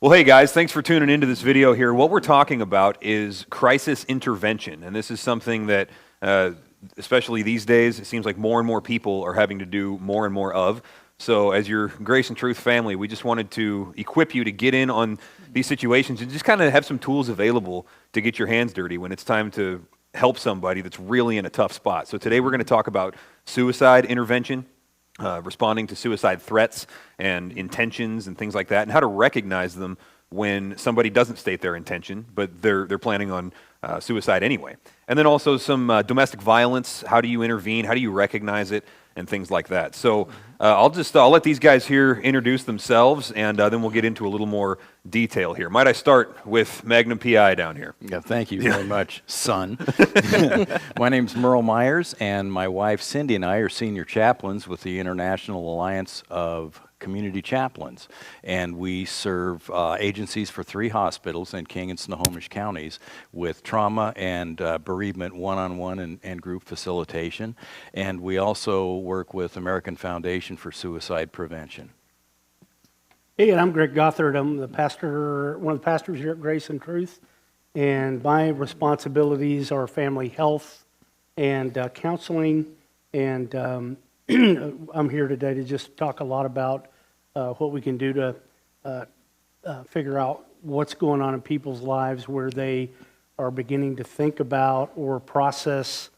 Well, hey guys, thanks for tuning into this video here. What we're talking about is crisis intervention, and this is something that, especially these days, it seems like more and more people are having to do more and more of. So as your Grace and Truth family, we just wanted to equip you to get in on these situations and just kind of have some tools available to get your hands dirty when it's time to help somebody that's really in a tough spot. So today we're going to talk about suicide intervention, responding to suicide threats and intentions and things like that, and how to recognize them when somebody doesn't state their intention, but they're planning on suicide anyway. And then also some domestic violence. How do you intervene? How do you recognize it? And things like that. So I'll let these guys here introduce themselves, and then we'll get into a little more detail here. Might I start with Magnum PI down here? Yeah, thank you very much, son. My name's Merle Myers, and my wife Cindy and I are senior chaplains with the International Alliance of Community Chaplains, and we serve agencies for 3 hospitals in King and Snohomish counties with trauma and bereavement one-on-one and group facilitation, and we also work with American Foundation for Suicide Prevention. Hey, and I'm Greg Gothard. I'm the pastor, one of the pastors here at Grace and Truth, and my responsibilities are family health and counseling, and I'm here today to just talk a lot about what we can do to figure out what's going on in people's lives where they are beginning to think about or process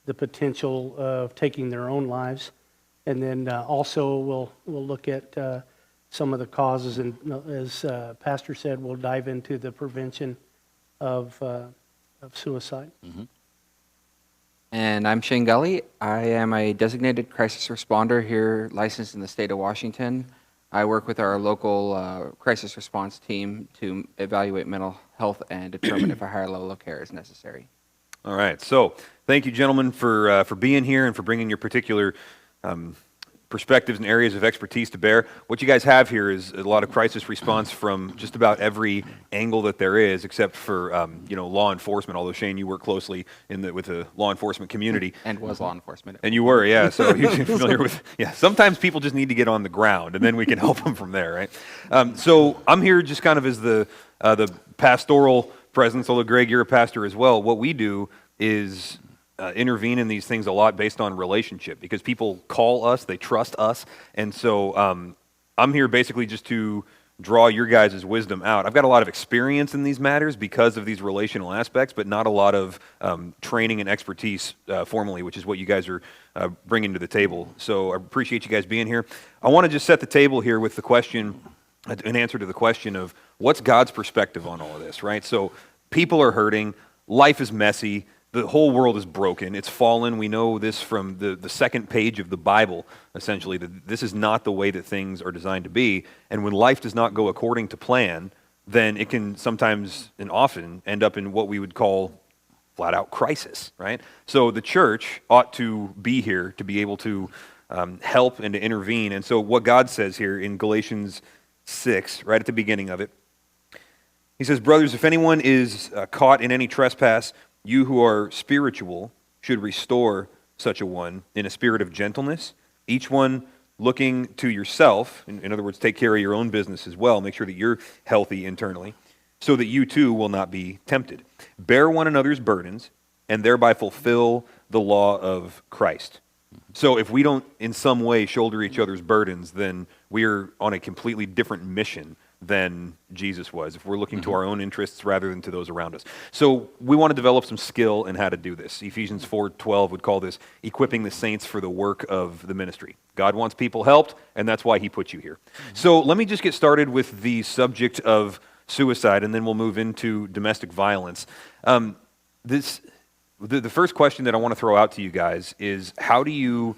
the potential of taking their own lives. And then also we'll look at some of the causes, and as Pastor said, we'll dive into the prevention of suicide. Mm-hmm. And I'm Shane Gully. I am a designated crisis responder here, licensed in the state of Washington. I work with our local crisis response team to evaluate mental health and determine if a higher level of care is necessary. All right. So thank you, gentlemen, for being here and for bringing your particular perspectives and areas of expertise to bear. What you guys have here is a lot of crisis response from just about every angle that there is, except for law enforcement. Although Shane, you work closely with the law enforcement community, And was law enforcement. and you were, yeah. So you're familiar with, yeah. Sometimes people just need to get on the ground, and then we can help them from there, right? So I'm here just kind of as the pastoral presence. Although Greg, you're a pastor as well. What we do is intervene in these things a lot based on relationship, because people call us, they trust us, and so I'm here basically just to draw your guys' wisdom out. I've got a lot of experience in these matters because of these relational aspects, but not a lot of training and expertise formally, which is what you guys are bringing to the table. So I appreciate you guys being here. I want to just set the table here with the question, an answer to the question of what's God's perspective on all of this, right? So people are hurting, life is messy, the whole world is broken. It's fallen. We know this from the second page of the Bible, essentially, that this is not the way that things are designed to be. And when life does not go according to plan, then it can sometimes and often end up in what we would call flat-out crisis, right? So the church ought to be here to be able to help and to intervene. And so what God says here in Galatians 6, right at the beginning of it, he says, "Brothers, if anyone is caught in any trespass, you who are spiritual should restore such a one in a spirit of gentleness, each one looking to yourself," in other words, take care of your own business as well, make sure that you're healthy internally, "so that you too will not be tempted. Bear one another's burdens, and thereby fulfill the law of Christ." So if we don't in some way shoulder each other's burdens, then we're on a completely different mission than Jesus was, if we're looking to our own interests rather than to those around us. So we want to develop some skill in how to do this. Ephesians 4:12 would call this equipping the saints for the work of the ministry. God wants people helped, and that's why he put you here. So let me just get started with the subject of suicide, and then we'll move into domestic violence. The first question that I want to throw out to you guys is, how do you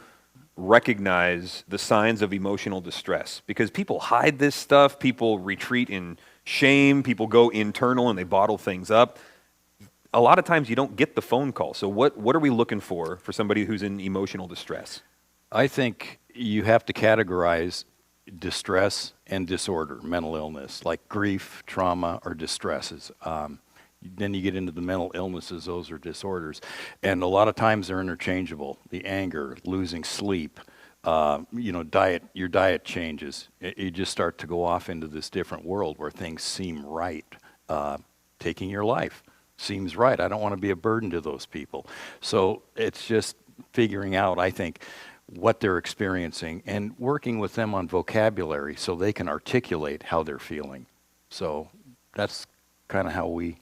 recognize the signs of emotional distress? Because people hide this stuff, people retreat in shame, people go internal and they bottle things up. A lot of times you don't get the phone call. So what are we looking for somebody who's in emotional distress? I think you have to categorize distress and disorder, mental illness, like grief, trauma, or distresses. Then you get into the mental illnesses, those are disorders. And a lot of times they're interchangeable. The anger, losing sleep, your diet changes. You just start to go off into this different world where things seem right. Taking your life seems right. I don't want to be a burden to those people. So it's just figuring out, I think, what they're experiencing and working with them on vocabulary so they can articulate how they're feeling. So that's kind of how we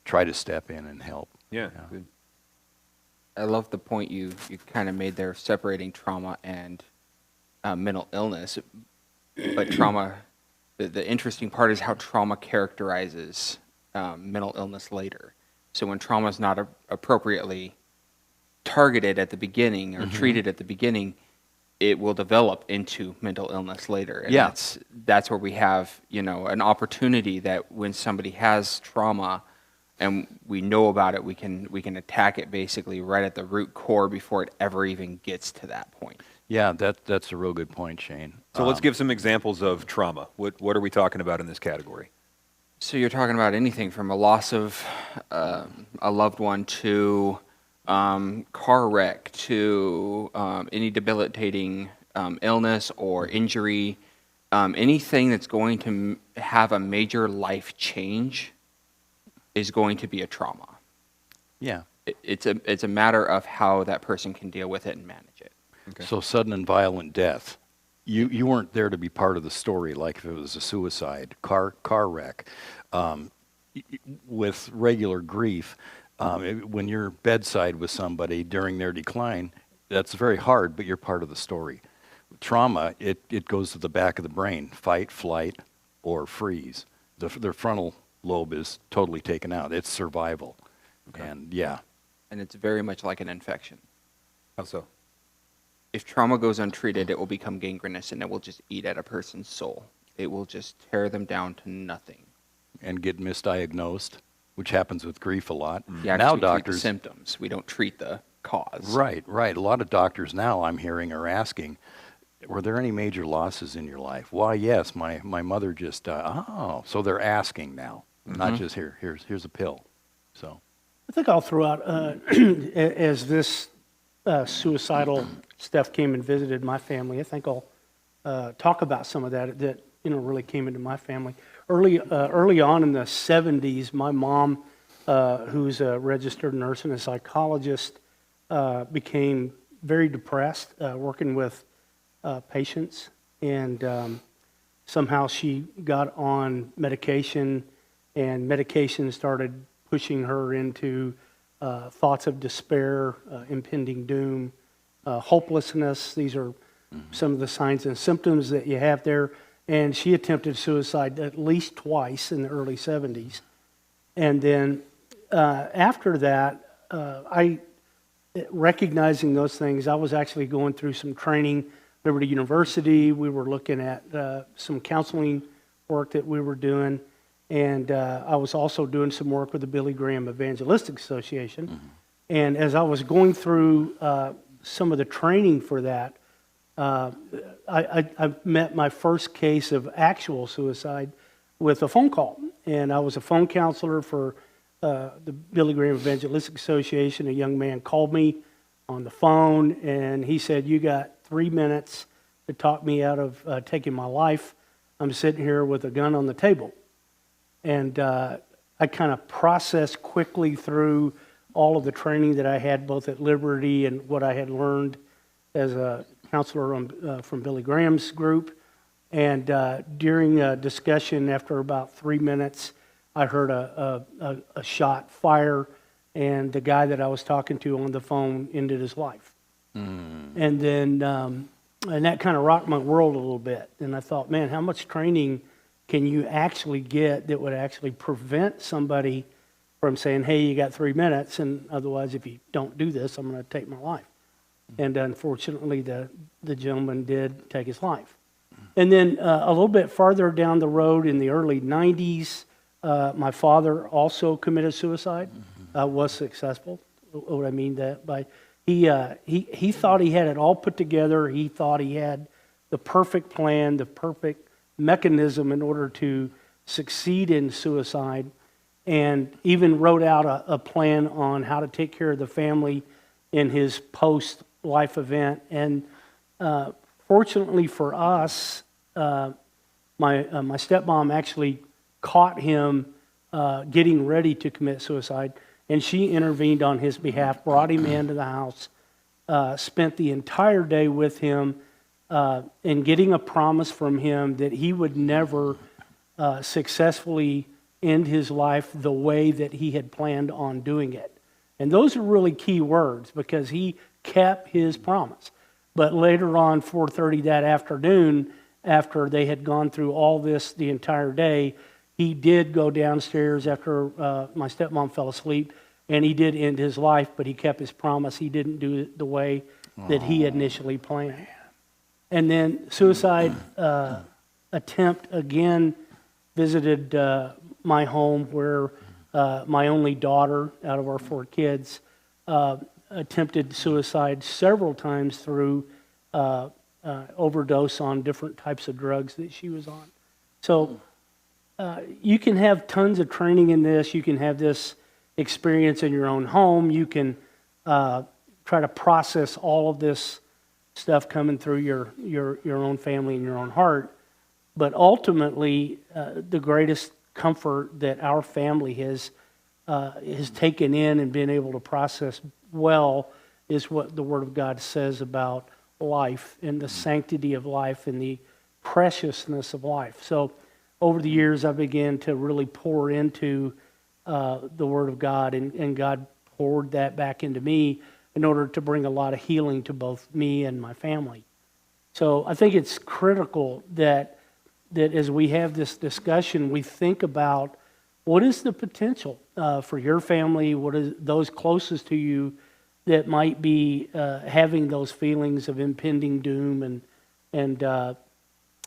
try to step in and help. Yeah. Good. I love the point you kind of made there, separating trauma and mental illness. But trauma, the interesting part is how trauma characterizes mental illness later. So when trauma is not appropriately targeted at the beginning or treated at the beginning, it will develop into mental illness later. And that's where we have, an opportunity that when somebody has trauma and we know about it, we can attack it basically right at the root core before it ever even gets to that point. Yeah, that's a real good point, Shane. So let's give some examples of trauma. What are we talking about in this category? So you're talking about anything from a loss of a loved one to car wreck to any debilitating illness or injury, anything that's going to have a major life change is going to be a trauma. Yeah. It's a matter of how that person can deal with it and manage it. Okay. So sudden and violent death. You weren't there to be part of the story, like if it was a suicide, car wreck. With regular grief, when you're bedside with somebody during their decline, that's very hard, but you're part of the story. Trauma, it goes to the back of the brain, fight, flight, or freeze. The frontal lobe is totally taken out. It's survival. Okay. And yeah. And it's very much like an infection. How so? If trauma goes untreated, it will become gangrenous and it will just eat at a person's soul. It will just tear them down to nothing. And get misdiagnosed, which happens with grief a lot. You Now actually treat the symptoms. We don't treat the cause. Right. A lot of doctors now, I'm hearing, are asking, were there any major losses in your life? Why, yes, my mother just died. Oh, so they're asking now, not just here's a pill. So I think all throughout, as this suicidal stuff came and visited my family, I think I'll talk about some of that really came into my family. Early on in the 70s, my mom, who's a registered nurse and a psychologist, became very depressed working with patients, and somehow she got on medication, and medication started pushing her into thoughts of despair, impending doom, hopelessness. These are some of the signs and symptoms that you have there. And she attempted suicide at least twice in the early 70s. And then after that, recognizing those things, I was actually going through some training, Liberty University. We were looking at some counseling work that we were doing. And I was also doing some work with the Billy Graham Evangelistic Association. Mm-hmm. And as I was going through some of the training for that, I met my first case of actual suicide with a phone call. And I was a phone counselor for the Billy Graham Evangelistic Association. A young man called me on the phone, and he said, "You got 3 minutes to talk me out of taking my life. I'm sitting here with a gun on the table." And I kind of processed quickly through all of the training that I had both at Liberty and what I had learned as a counselor from Billy Graham's group. And during a discussion, after about 3 minutes, I heard a shot fire, and the guy that I was talking to on the phone ended his life. And then, and that kind of rocked my world a little bit. And I thought, man, how much training can you actually get that would actually prevent somebody from saying, hey, you got 3 minutes, and otherwise if you don't do this, I'm going to take my life. And unfortunately, the gentleman did take his life. And then a little bit farther down the road in the early 90s, my father also committed suicide, was successful. What I mean that by he thought he had it all put together. He thought he had the perfect plan, the perfect mechanism in order to succeed in suicide, and even wrote out a plan on how to take care of the family in his post-life event. And Fortunately for us, my stepmom actually caught him getting ready to commit suicide, and she intervened on his behalf, brought him into the house, spent the entire day with him, and getting a promise from him that he would never successfully end his life the way that he had planned on doing it. And those are really key words because he kept his promise. But later on, 4:30 that afternoon, after they had gone through all this the entire day, he did go downstairs after my stepmom fell asleep, and he did end his life, but he kept his promise. He didn't do it the way that he initially planned. And then suicide attempt again visited my home where my only daughter out of our 4 kids attempted suicide several times through overdose on different types of drugs that she was on. So you can have tons of training in this. You can have this experience in your own home. You can try to process all of this stuff coming through your own family and your own heart. But ultimately, the greatest comfort that our family has taken in and been able to process well is what the Word of God says about life and the sanctity of life and the preciousness of life. So over the years, I began to really pour into the Word of God, and God poured that back into me in order to bring a lot of healing to both me and my family. So I think it's critical that as we have this discussion, we think about what is the potential for your family, what is those closest to you that might be having those feelings of impending doom, and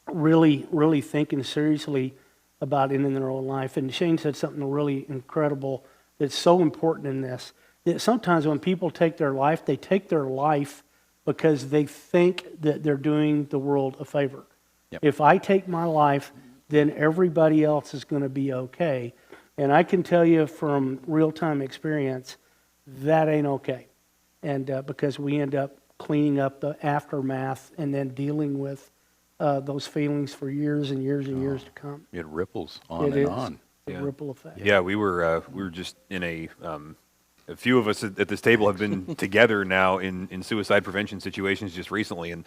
really thinking seriously about ending their own life. And Shane said something really incredible that's so important in this, that sometimes when people take their life, they take their life because they think that they're doing the world a favor. Yep. If I take my life, then everybody else is going to be okay. And I can tell you from real-time experience, that ain't okay. And because we end up cleaning up the aftermath and then dealing with those feelings for years and years and years to come. It ripples on It and is on. a ripple effect. Yeah, we were just in a few of us at this table have been together now in suicide prevention situations just recently, and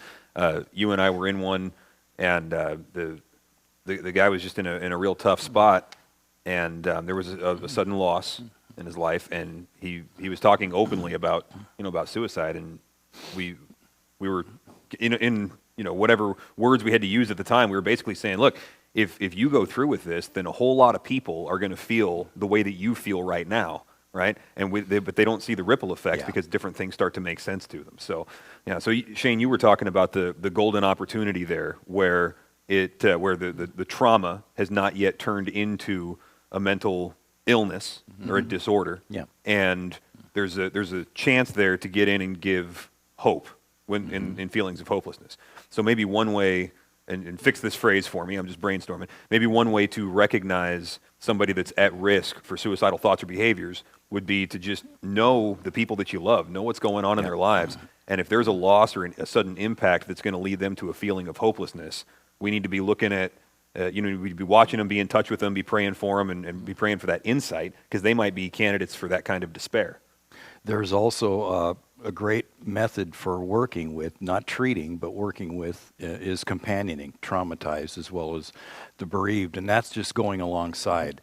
you and I were in one, and the guy was just in a real tough spot, and there was a sudden loss in his life, and he was talking openly about suicide, and we were in whatever words we had to use at the time, we were basically saying, look, if you go through with this, then a whole lot of people are going to feel the way that you feel right now, right? And but they don't see the ripple effects because different things start to make sense to them. So, yeah. So Shane, you were talking about the golden opportunity there, where where the trauma has not yet turned into a mental illness or a disorder, and there's a chance there to get in and give hope when in feelings of hopelessness. So maybe one way, and fix this phrase for me, I'm just brainstorming, maybe one way to recognize somebody that's at risk for suicidal thoughts or behaviors would be to just know the people that you love, know what's going on in their lives, and if there's a loss or a sudden impact that's going to lead them to a feeling of hopelessness, we need to be looking at, we'd be watching them, be in touch with them, be praying for them, and be praying for that insight, because they might be candidates for that kind of despair. There's also a great method for working with, not treating, but working with, is companioning traumatized as well as the bereaved, and that's just going alongside.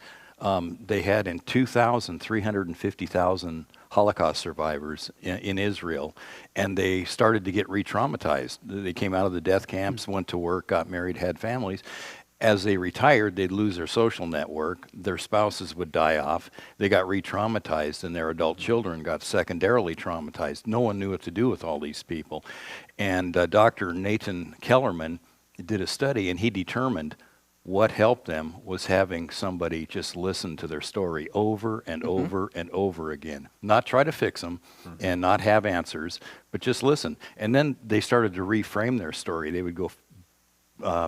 They had in 2000, 350,000 Holocaust survivors in Israel, and they started to get re-traumatized. They came out of the death camps, went to work, got married, had families. As they retired, they'd lose their social network, their spouses would die off, they got re-traumatized, and their adult children got secondarily traumatized. No one knew what to do with all these people. And Dr. Nathan Kellerman did a study, and he determined what helped them was having somebody just listen to their story over and over and over again. Not try to fix them and not have answers, but just listen. And then they started to reframe their story. They would go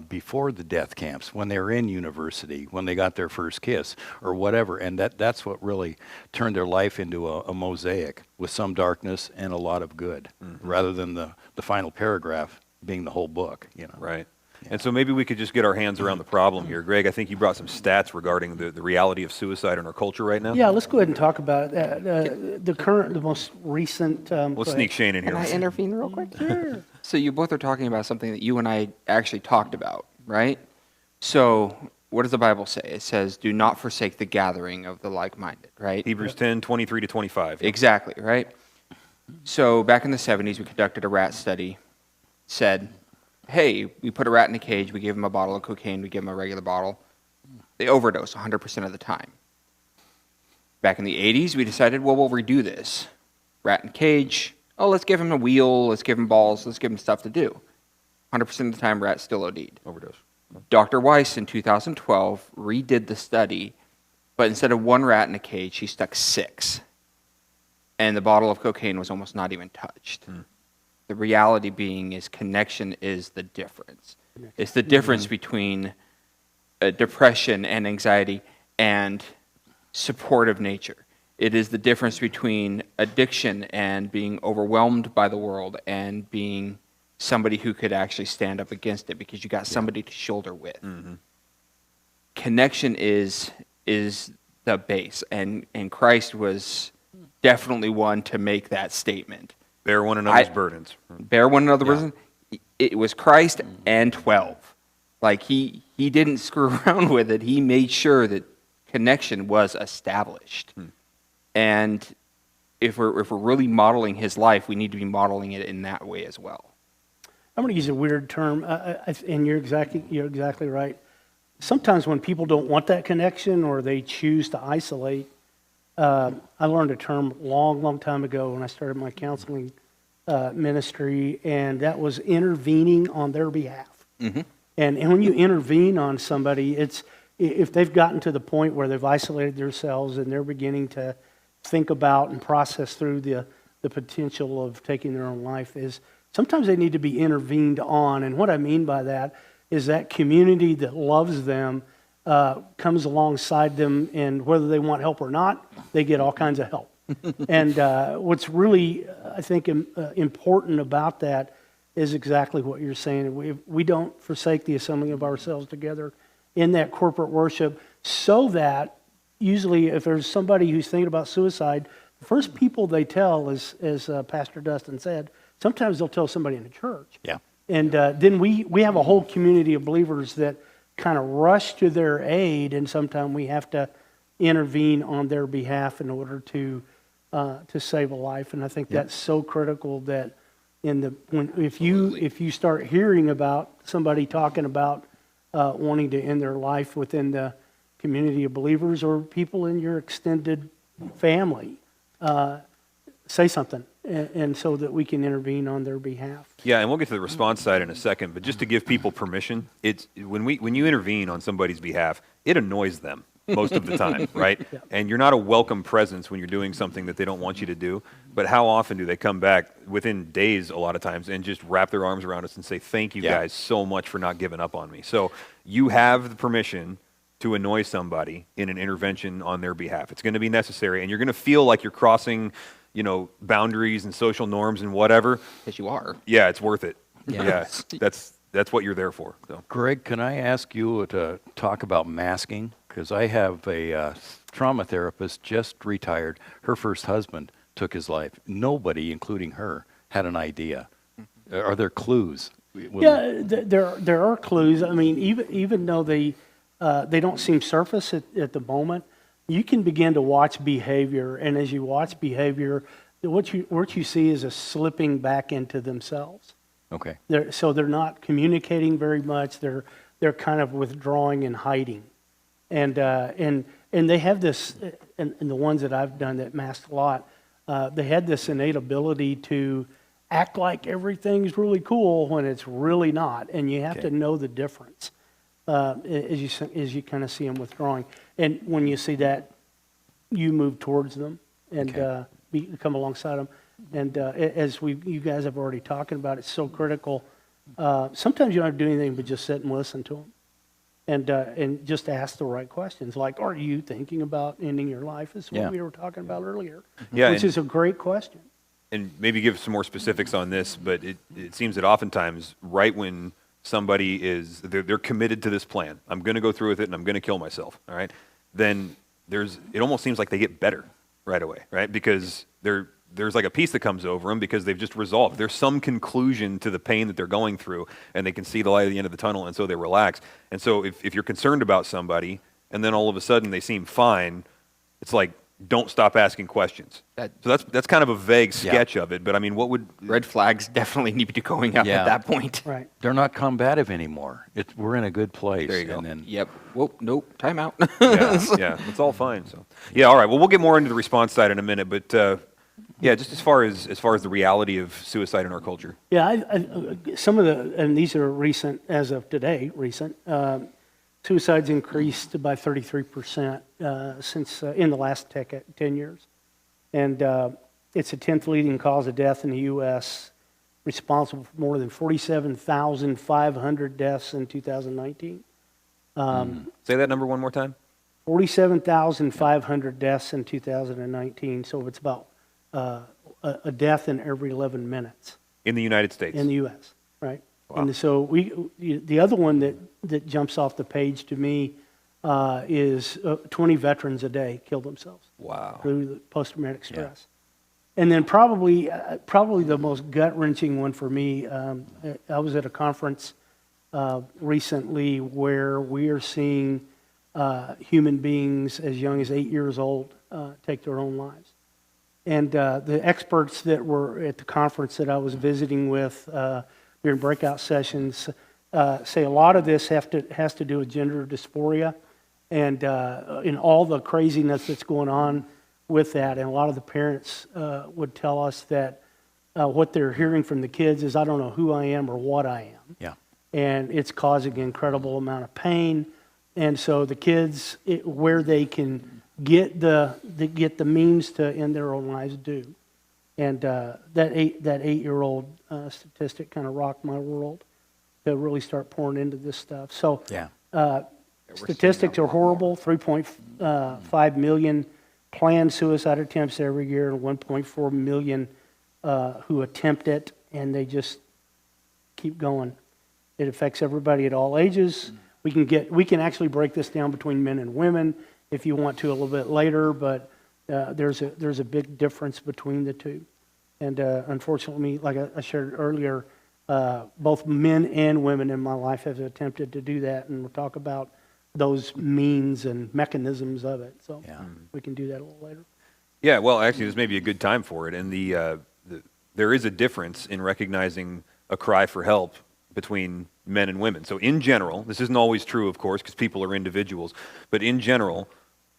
before the death camps, when they were in university, when they got their first kiss, or whatever. And that's what really turned their life into a mosaic with some darkness and a lot of good, rather than the final paragraph being the whole book, you know. Right. And so maybe we could just get our hands around the problem here. Greg, I think you brought some stats regarding the reality of suicide in our culture right now. Yeah, let's go ahead and talk about the most recent. Let's sneak Shane in here. Can I intervene real quick? Sure. So you both are talking about something that you and I actually talked about, right? So what does the Bible say? It says, do not forsake the gathering of the like-minded, right? Hebrews 10, 23 to 25. Exactly, right? So back in the 70s, we conducted a rat study, said, hey, we put a rat in a cage, we give him a bottle of cocaine, we give him a regular bottle. They overdose 100% of the time. Back in the 80s, we decided, well, we'll redo this. Rat in cage, oh, let's give him a wheel, let's give him balls, let's give him stuff to do. 100% of the time, rat still OD'd. Overdose. Dr. Weiss in 2012 redid the study, but instead of 1 rat in a cage, he stuck 6. And the bottle of cocaine was almost not even touched. The reality being is connection is the difference. It's the difference between depression and anxiety and supportive nature. It is the difference between addiction and being overwhelmed by the world and being somebody who could actually stand up against it because you got somebody to shoulder with. Connection is the base, and Christ was definitely one to make that statement. Bear one another's burdens. Bear one another's burden. It was Christ and 12. Like he didn't screw around with it. He made sure that connection was established. And if we're really modeling his life, we need to be modeling it in that way as well. I'm going to use a weird term, and you're exactly right. Sometimes when people don't want that connection or they choose to isolate, I learned a term long time ago when I started my counseling ministry, and that was intervening on their behalf. And when you intervene on somebody, it's if they've gotten to the point where they've isolated themselves and they're beginning to think about and process through the potential of taking their own life, is sometimes they need to be intervened on. And what I mean by that is that community that loves them comes alongside them, and whether they want help or not, they get all kinds of help. And what's really, I think, important about that is exactly what you're saying. We don't forsake the assembling of ourselves together in that corporate worship, so that usually if there's somebody who's thinking about suicide, the first people they tell, as Pastor Dustin said, sometimes they'll tell somebody in the church. Yeah. And then we have a whole community of believers that kind of rush to their aid, and sometimes we have to intervene on their behalf in order to save a life. And I think that's so critical that if you start hearing about somebody talking about wanting to end their life within the community of believers or people in your extended family, say something, and so that we can intervene on their behalf. Yeah, and we'll get to the response side in a second, but just to give people permission, it's when you intervene on somebody's behalf, it annoys them most of the time, right? Yeah. And you're not a welcome presence when you're doing something that they don't want you to do, but how often do they come back within days a lot of times and just wrap their arms around us and say, thank you guys so much for not giving up on me. So you have the permission to annoy somebody in an intervention on their behalf. It's going to be necessary, and you're going to feel like you're crossing boundaries and social norms and whatever. Because you are. Yeah, it's worth it. Yeah. Yeah, that's what you're there for. So. Greg, can I ask you to talk about masking? Because I have a trauma therapist just retired. Her first husband took his life. Nobody, including her, had an idea. Are there clues? Yeah, there are clues. I mean, even though they don't seem surface at the moment, you can begin to watch behavior, and as you watch behavior, what you see is a slipping back into themselves. Okay. So they're not communicating very much. They're kind of withdrawing and hiding, and they have this. And the ones that I've done that masked a lot, they had this innate ability to act like everything's really cool when it's really not, and you have to know the difference as you kind of see them withdrawing. And when you see that, you move towards them and come alongside them. And as you guys have already talked about, it's so critical. Sometimes you don't have to do anything but just sit and listen to them, and just ask the right questions. Like, are you thinking about ending your life? This is what we were talking about earlier, which is a great question. and maybe give some more specifics on this, but it seems that oftentimes, right when somebody is, they're committed to this plan, I'm going to go through with it and I'm going to kill myself, all right, then it almost seems like they get better right away, right? Because there's like a peace that comes over them because they've just resolved. There's some conclusion to the pain that they're going through, and they can see the light at the end of the tunnel, and so they relax. And so if you're concerned about somebody, and then all of a sudden they seem fine, it's like, don't stop asking questions. So that's kind of a vague sketch of it, but I mean, what would... Red flags definitely need to be going up Yeah. at that point. Right. They're not combative anymore. We're in a good place. There you go. And then, Yep. Whoa, nope, time out. yeah, it's all fine. So, yeah, all right. Well, we'll get more into the response side in a minute, but yeah, just as far as the reality of suicide in our culture. Yeah, some of and these are recent, as of today, suicides increased by 33% since in the last 10 years. And it's the 10th leading cause of death in the U.S., responsible for more than 47,500 deaths in 2019. Say that number one more time. 47,500 deaths in 2019, so it's about a death in every 11 minutes. In the United States. In the U.S., right? Wow. And so the other one that jumps off the page to me is 20 veterans a day kill themselves. Wow. Through the post-traumatic stress. And then probably the most gut-wrenching one for me, I was at a conference recently where we are seeing human beings as young as 8 years old take their own lives. And the experts that were at the conference that I was visiting with during breakout sessions say a lot of this has to do with gender dysphoria and in all the craziness that's going on with that. And a lot of the parents would tell us that what they're hearing from the kids is, I don't know who I am or what I am. yeah. And it's causing an incredible amount of pain. And so the kids, where they can get the means to end their own lives, do. And that 8-year-old statistic kind of rocked my world to really start pouring into this stuff. So Yeah. statistics are horrible. 3.5 million planned suicide attempts every year, and 1.4 million who attempt it, and they just keep going. It affects everybody at all ages. We can actually break this down between men and women if you want to a little bit later, but there's a big difference between the two. And unfortunately, like I shared earlier, both men and women in my life have attempted to do that, and we'll talk about those means and mechanisms of it. So we can do that a little later. Yeah, well, actually, this may be a good time for it. And there is a difference in recognizing a cry for help between men and women. So in general, this isn't always true, of course, because people are individuals, but in general,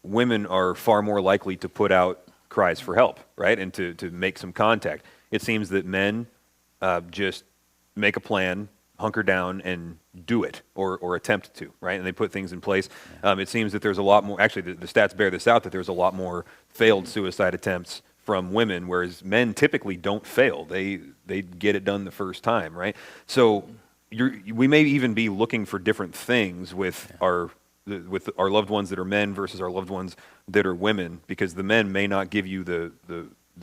women are far more likely to put out cries for help, right, and to make some contact. It seems that men just make a plan, hunker down, and do it, or attempt to, right, and they put things in place. It seems that there's a lot more, actually the stats bear this out, that there's a lot more failed suicide attempts from women, whereas men typically don't fail. They get it done the first time, right? So we may even be looking for different things with our loved ones that are men versus our loved ones that are women, because the men may not give you the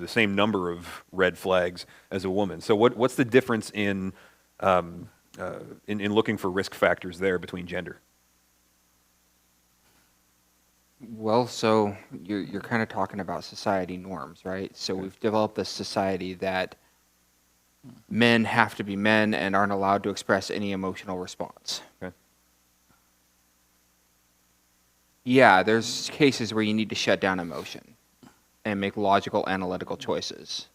same number of red flags as a woman. So what's the difference in looking for risk factors there between gender? Well, so you're kind of talking about society norms, right? So we've developed this society that men have to be men and aren't allowed to express any emotional response. Okay. Yeah, there's cases where you need to shut down emotion and make logical, analytical choices.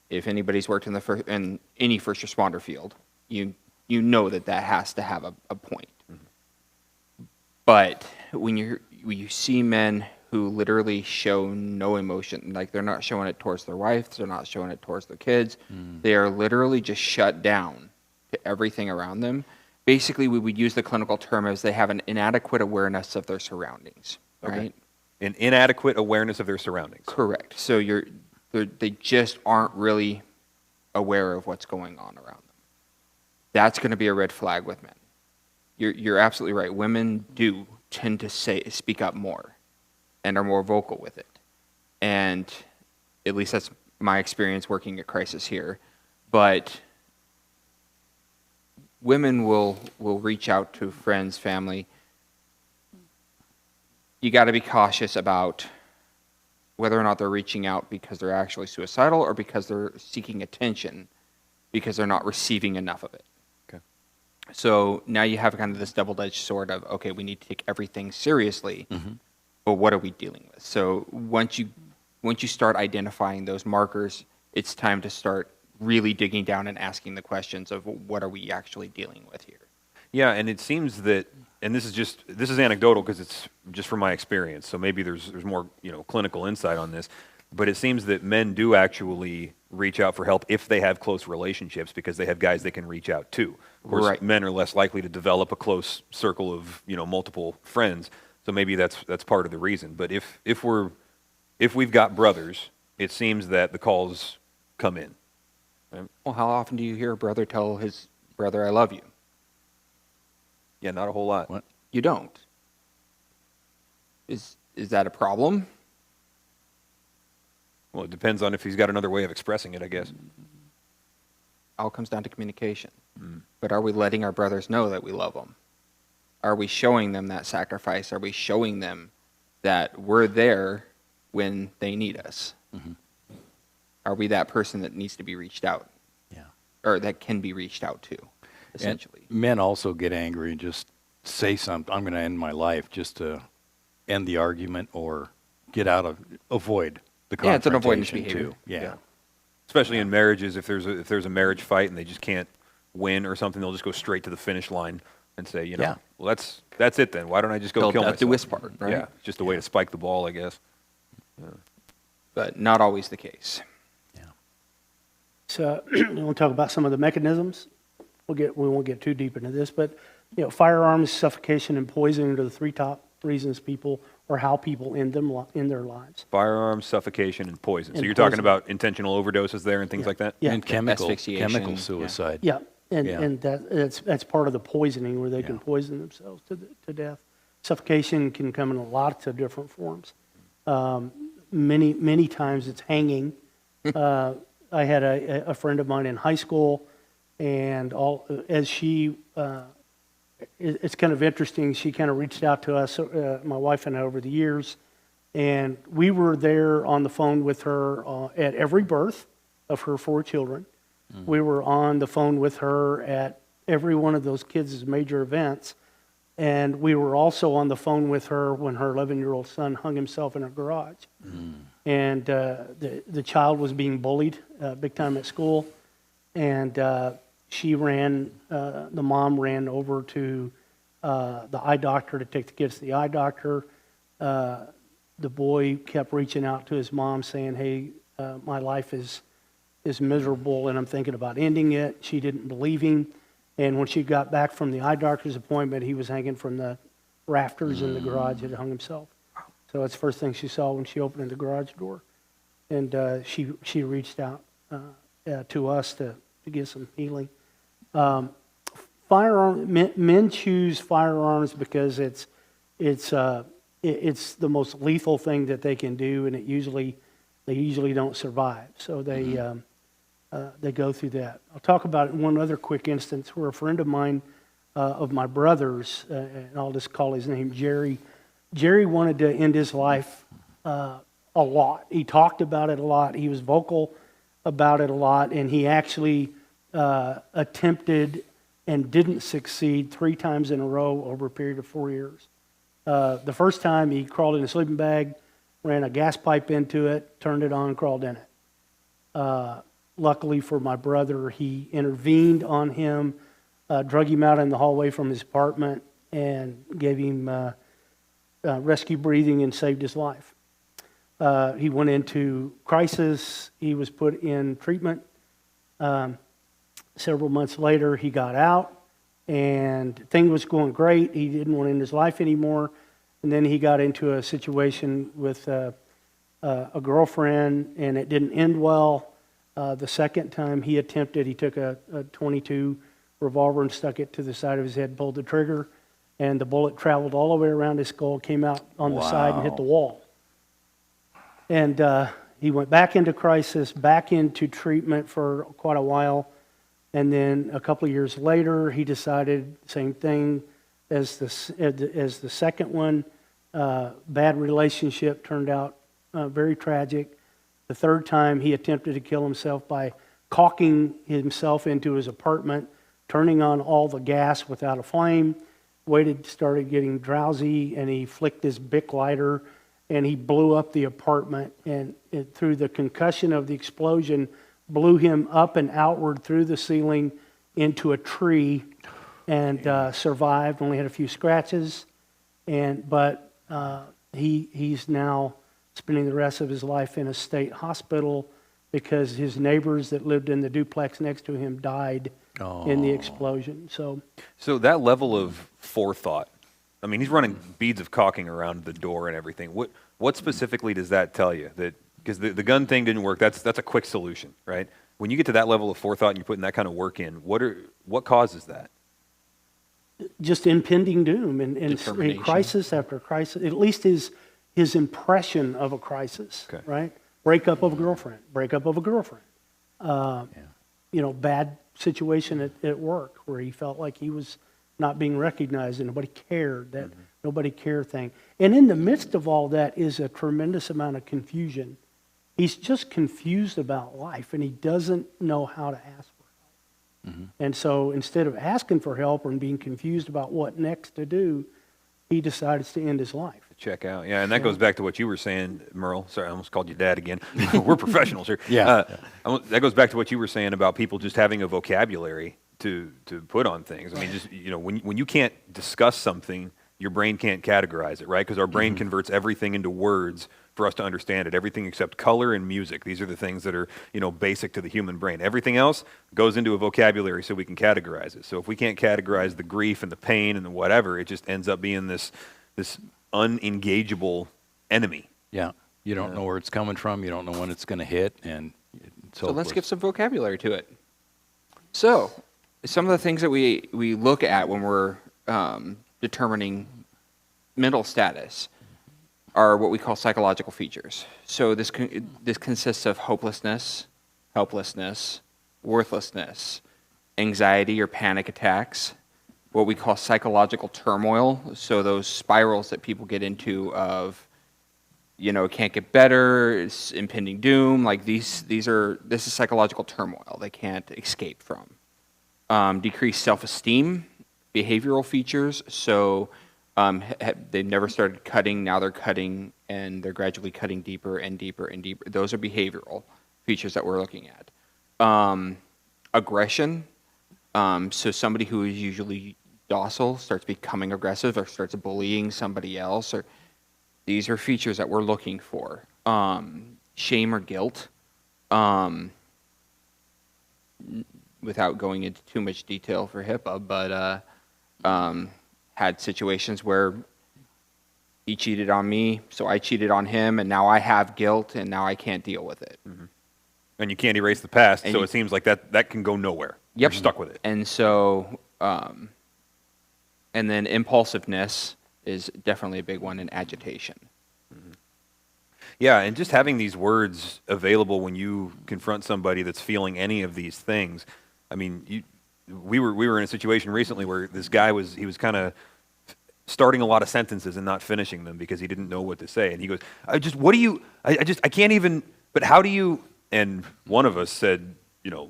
If anybody's worked in any first responder field, you know that has to have a point. Mm-hmm. But when you see men who literally show no emotion, like they're not showing it towards their wife, they're not showing it towards their kids, they are literally just shut down to everything around them. Basically, we would use the clinical term as they have an inadequate awareness of their surroundings, right? An inadequate awareness of their surroundings. Correct. So they just aren't really aware of what's going on around them. That's going to be a red flag with men. You're absolutely right. Women do tend to speak up more and are more vocal with it. And at least that's my experience working at Crisis here, but women will reach out to friends, family. You got to be cautious about whether or not they're reaching out because they're actually suicidal or because they're seeking attention because they're not receiving enough of it. Okay. So now you have kind of this double-edged sword of, okay, we need to take everything seriously, but what are we dealing with? So once you start identifying those markers, it's time to start really digging down and asking the questions of what are we actually dealing with here? Yeah, and it seems that, and this is anecdotal because it's just from my experience, so maybe there's more, clinical insight on this, but it seems that men do actually reach out for help if they have close relationships because they have guys they can reach out to. Of course, Right. men are less likely to develop a close circle of, multiple friends, so maybe that's part of the reason. But if we've got brothers, it seems that the calls come in. Well, how often do you hear a brother tell his brother, I love you? Yeah, not a whole lot. What? You don't. Is that a problem? Well, it depends on if he's got another way of expressing it, I guess. All comes down to communication. But are we letting our brothers know that we love them? Are we showing them that sacrifice? Are we showing them that we're there when they need us? Are we that person that needs to be reached out? Yeah. Or that can be reached out to, essentially? And men also get angry and just say something, I'm going to end my life, just to end the argument or avoid the Yeah, it's an avoidance confrontation behavior. too. Yeah. Especially in marriages, if there's a marriage fight and they just can't win or something, they'll just go straight to the finish line and say, Yeah. well, that's it then. Why don't I just go kill Till myself? death do us part, right? Yeah, it's just a way to spike the ball, I guess. But not always the case. So we want to talk about some of the mechanisms. We won't get too deep into this, but firearms, suffocation, and poisoning are the three top reasons people or how people end their lives. Firearms, suffocation, and poison. So And you're talking poison. about intentional overdoses there and things like that? Yeah. And chemical Asphyxiation, yeah. suicide. Yeah, and Yeah. and that's part of the poisoning where they can poison themselves to death. Suffocation can come in lots of different forms. Many times it's hanging. I had a friend of mine in high school, and it's kind of interesting. She kind of reached out to us, my wife and I, over the years, and we were there on the phone with her at every birth of her 4 children. We were on the phone with her at every one of those kids' major events, and we were also on the phone with her when her 11-year-old son hung himself in her garage. And the child was being bullied big time at school, and the mom ran over to the eye doctor to take the kids to the eye doctor. The boy kept reaching out to his mom saying, hey, my life is miserable and I'm thinking about ending it. She didn't believe him. And when she got back from the eye doctor's appointment, he was hanging from the rafters in the garage and hung himself. So that's the first thing she saw when she opened the garage door. And she reached out to us to get some healing. Men choose firearms because it's the most lethal thing that they can do, and they usually don't survive. So they go through that. I'll talk about one other quick instance where a friend of mine, of my brother's, and I'll just call his name Jerry. Jerry wanted to end his life a lot. He talked about it a lot. He was vocal about it a lot, and he actually attempted and didn't succeed 3 times in a row over a period of 4 years. The first time he crawled in a sleeping bag, ran a gas pipe into it, turned it on, crawled in it. Luckily for my brother, he intervened on him, drug him out in the hallway from his apartment, and gave him rescue breathing and saved his life. He went into crisis. He was put in treatment. Several months later, he got out, and things was going great. He didn't want to end his life anymore. And then he got into a situation with a girlfriend, and it didn't end well. The second time he attempted, he took a .22 revolver and stuck it to the side of his head, pulled the trigger, and the bullet traveled all the way around his skull, came out on the side and hit the wall. And he went back into crisis, back into treatment for quite a while. And then a couple of years later, he decided same thing as the second one. Bad relationship turned out very tragic. The third time, he attempted to kill himself by caulking himself into his apartment, turning on all the gas without a flame, started getting drowsy, and he flicked his Bic lighter, and he blew up the apartment. And through the concussion of the explosion, blew him up and outward through the ceiling into a tree, and survived. Only had a few scratches, but he's now spending the rest of his life in a state hospital because his neighbors that lived in the duplex next to him died in the explosion. So that level of forethought, I mean, he's running beads of caulking around the door and everything. What specifically does that tell you? That because the gun thing didn't work, that's a quick solution, right? When you get to that level of forethought and you're putting that kind of work in, what causes that? just impending doom and crisis after crisis, at least his impression of a crisis, Okay. right? Breakup of a girlfriend, bad situation at work where he felt like he was not being recognized and nobody cared, that nobody care thing. And in the midst of all that is a tremendous amount of confusion. He's just confused about life and he doesn't know how to ask for help. And so instead of asking for help and being confused about what next to do, he decides to end his life. Check out. Yeah, and that goes back to what you were saying, Merle. Sorry, I almost called you Dad again. We're professionals here. That goes back to what you were saying about people just having a vocabulary to put on things. I mean, just when you can't discuss something, your brain can't categorize it, right? Because our brain converts everything into words for us to understand it. Everything except color and music. These are the things that are basic to the human brain. Everything else goes into a vocabulary so we can categorize it. So if we can't categorize the grief and the pain and the whatever, it just ends up being this unengageable enemy. Yeah. You don't know where it's coming from. You don't know when it's going to hit. And so let's give some vocabulary to it. So some of the things that we look at when we're determining mental status are what we call psychological features. So this consists of hopelessness, helplessness, worthlessness, anxiety or panic attacks, what we call psychological turmoil, so those spirals that people get into of, it can't get better, it's impending doom, like this is psychological turmoil they can't escape from. Decreased self-esteem, behavioral features, so they've never started cutting, now they're cutting, and they're gradually cutting deeper and deeper and deeper. Those are behavioral features that we're looking at. Aggression, so somebody who is usually docile starts becoming aggressive or starts bullying somebody else. These are features that we're looking for. Shame or guilt, without going into too much detail for HIPAA, but had situations where he cheated on me, so I cheated on him, and now I have guilt, and now I can't deal with it. And you can't erase the past, so it seems like that can go nowhere. Yep. You're stuck with it. And so, and then impulsiveness is definitely a big one, in agitation. Yeah, and just having these words available when you confront somebody that's feeling any of these things. I mean, we were in a situation recently where this guy was kind of starting a lot of sentences and not finishing them because he didn't know what to say. And he goes, I can't even, but how do you, and one of us said, it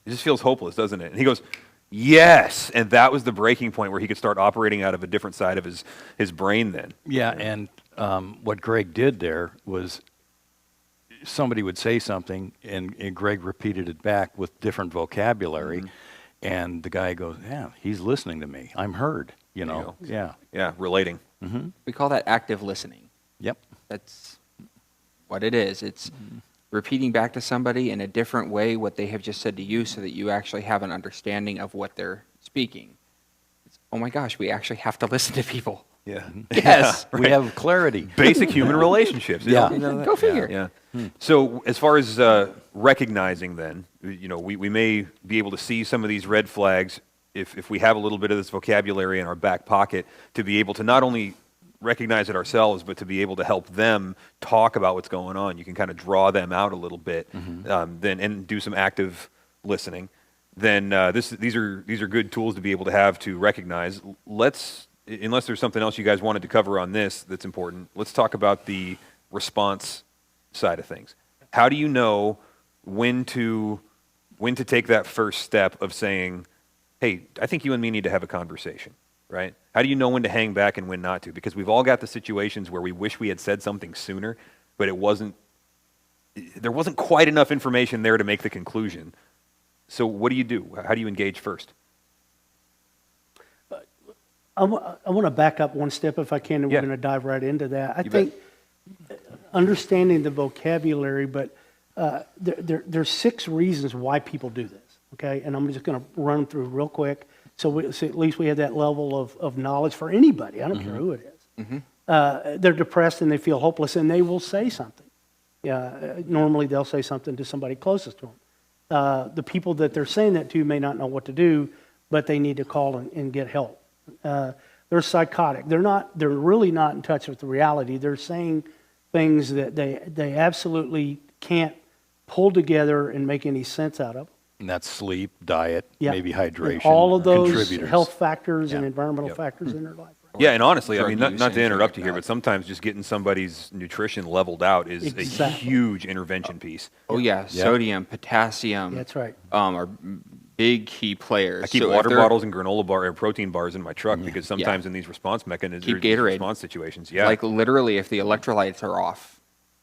just feels hopeless, doesn't it? And he goes, yes. And that was the breaking point where he could start operating out of a different side of his brain then. Yeah, and what Greg did there was somebody would say something, and Greg repeated it back with different vocabulary, and the guy goes, yeah, he's listening to me. I'm heard, Yeah. Yeah, relating. We call that active listening. Yep. That's what it is. It's repeating back to somebody in a different way what they have just said to you so that you actually have an understanding of what they're speaking. Oh my gosh, we actually have to listen to people. Yeah. Yes. We have clarity. Basic human relationships. Yeah. Go figure. Yeah. So as far as recognizing then, we may be able to see some of these red flags if we have a little bit of this vocabulary in our back pocket to be able to not only recognize it ourselves, but to be able to help them talk about what's going on, you can kind of draw them out a little bit, then and do some active listening. Then these are good tools to be able to have to recognize. Unless there's something else you guys wanted to cover on this that's important, let's talk about the response side of things. How do you know when to take that first step of saying, hey, I think you and me need to have a conversation, right? How do you know when to hang back and when not to? Because we've all got the situations where we wish we had said something sooner, but there wasn't quite enough information there to make the conclusion. So what do you do? How do you engage first? I want to back up one step if I can, and we're going to dive right into that. I think understanding the vocabulary, but there's 6 reasons why people do this, okay? And I'm just going to run them through real quick so at least we have that level of knowledge for anybody. I don't care who it is. They're depressed and they feel hopeless, and they will say something. Normally they'll say something to somebody closest to them. The people that they're saying that to may not know what to do, but they need to call and get help. They're psychotic. They're really not in touch with the reality. They're saying things that they absolutely can't pull together and make any sense out of. And that's sleep, diet, maybe hydration. And all of those contributors. health factors and environmental factors in their life. Right? Yeah, and honestly, I Drug mean, use not to and interrupt you things here, like but sometimes just getting somebody's nutrition leveled out is a huge intervention piece. Oh yeah, sodium, potassium. That's right. Are big key players. I keep So if water they're- bottles and granola bar or protein bars in my truck because sometimes in these response mechanisms, Keep or these Gatorade. response situations, Like literally, if the electrolytes are off,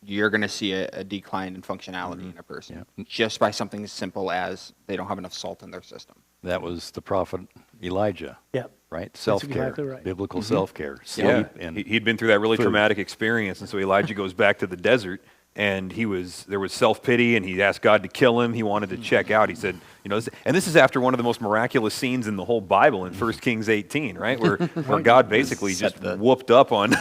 you're going to see a decline in functionality in a person just by something as simple as they don't have enough salt in their system. That was the prophet Elijah, Yep. right? Self-care, exactly right. biblical self-care, sleep, Yeah, and he'd been through that really food. traumatic experience, and so Elijah goes back to the desert, and there was self-pity, and he asked God to kill him. He wanted to check out. He said, and this is after one of the most miraculous scenes in the whole Bible in 1 Kings 18, right, where God basically just whooped up on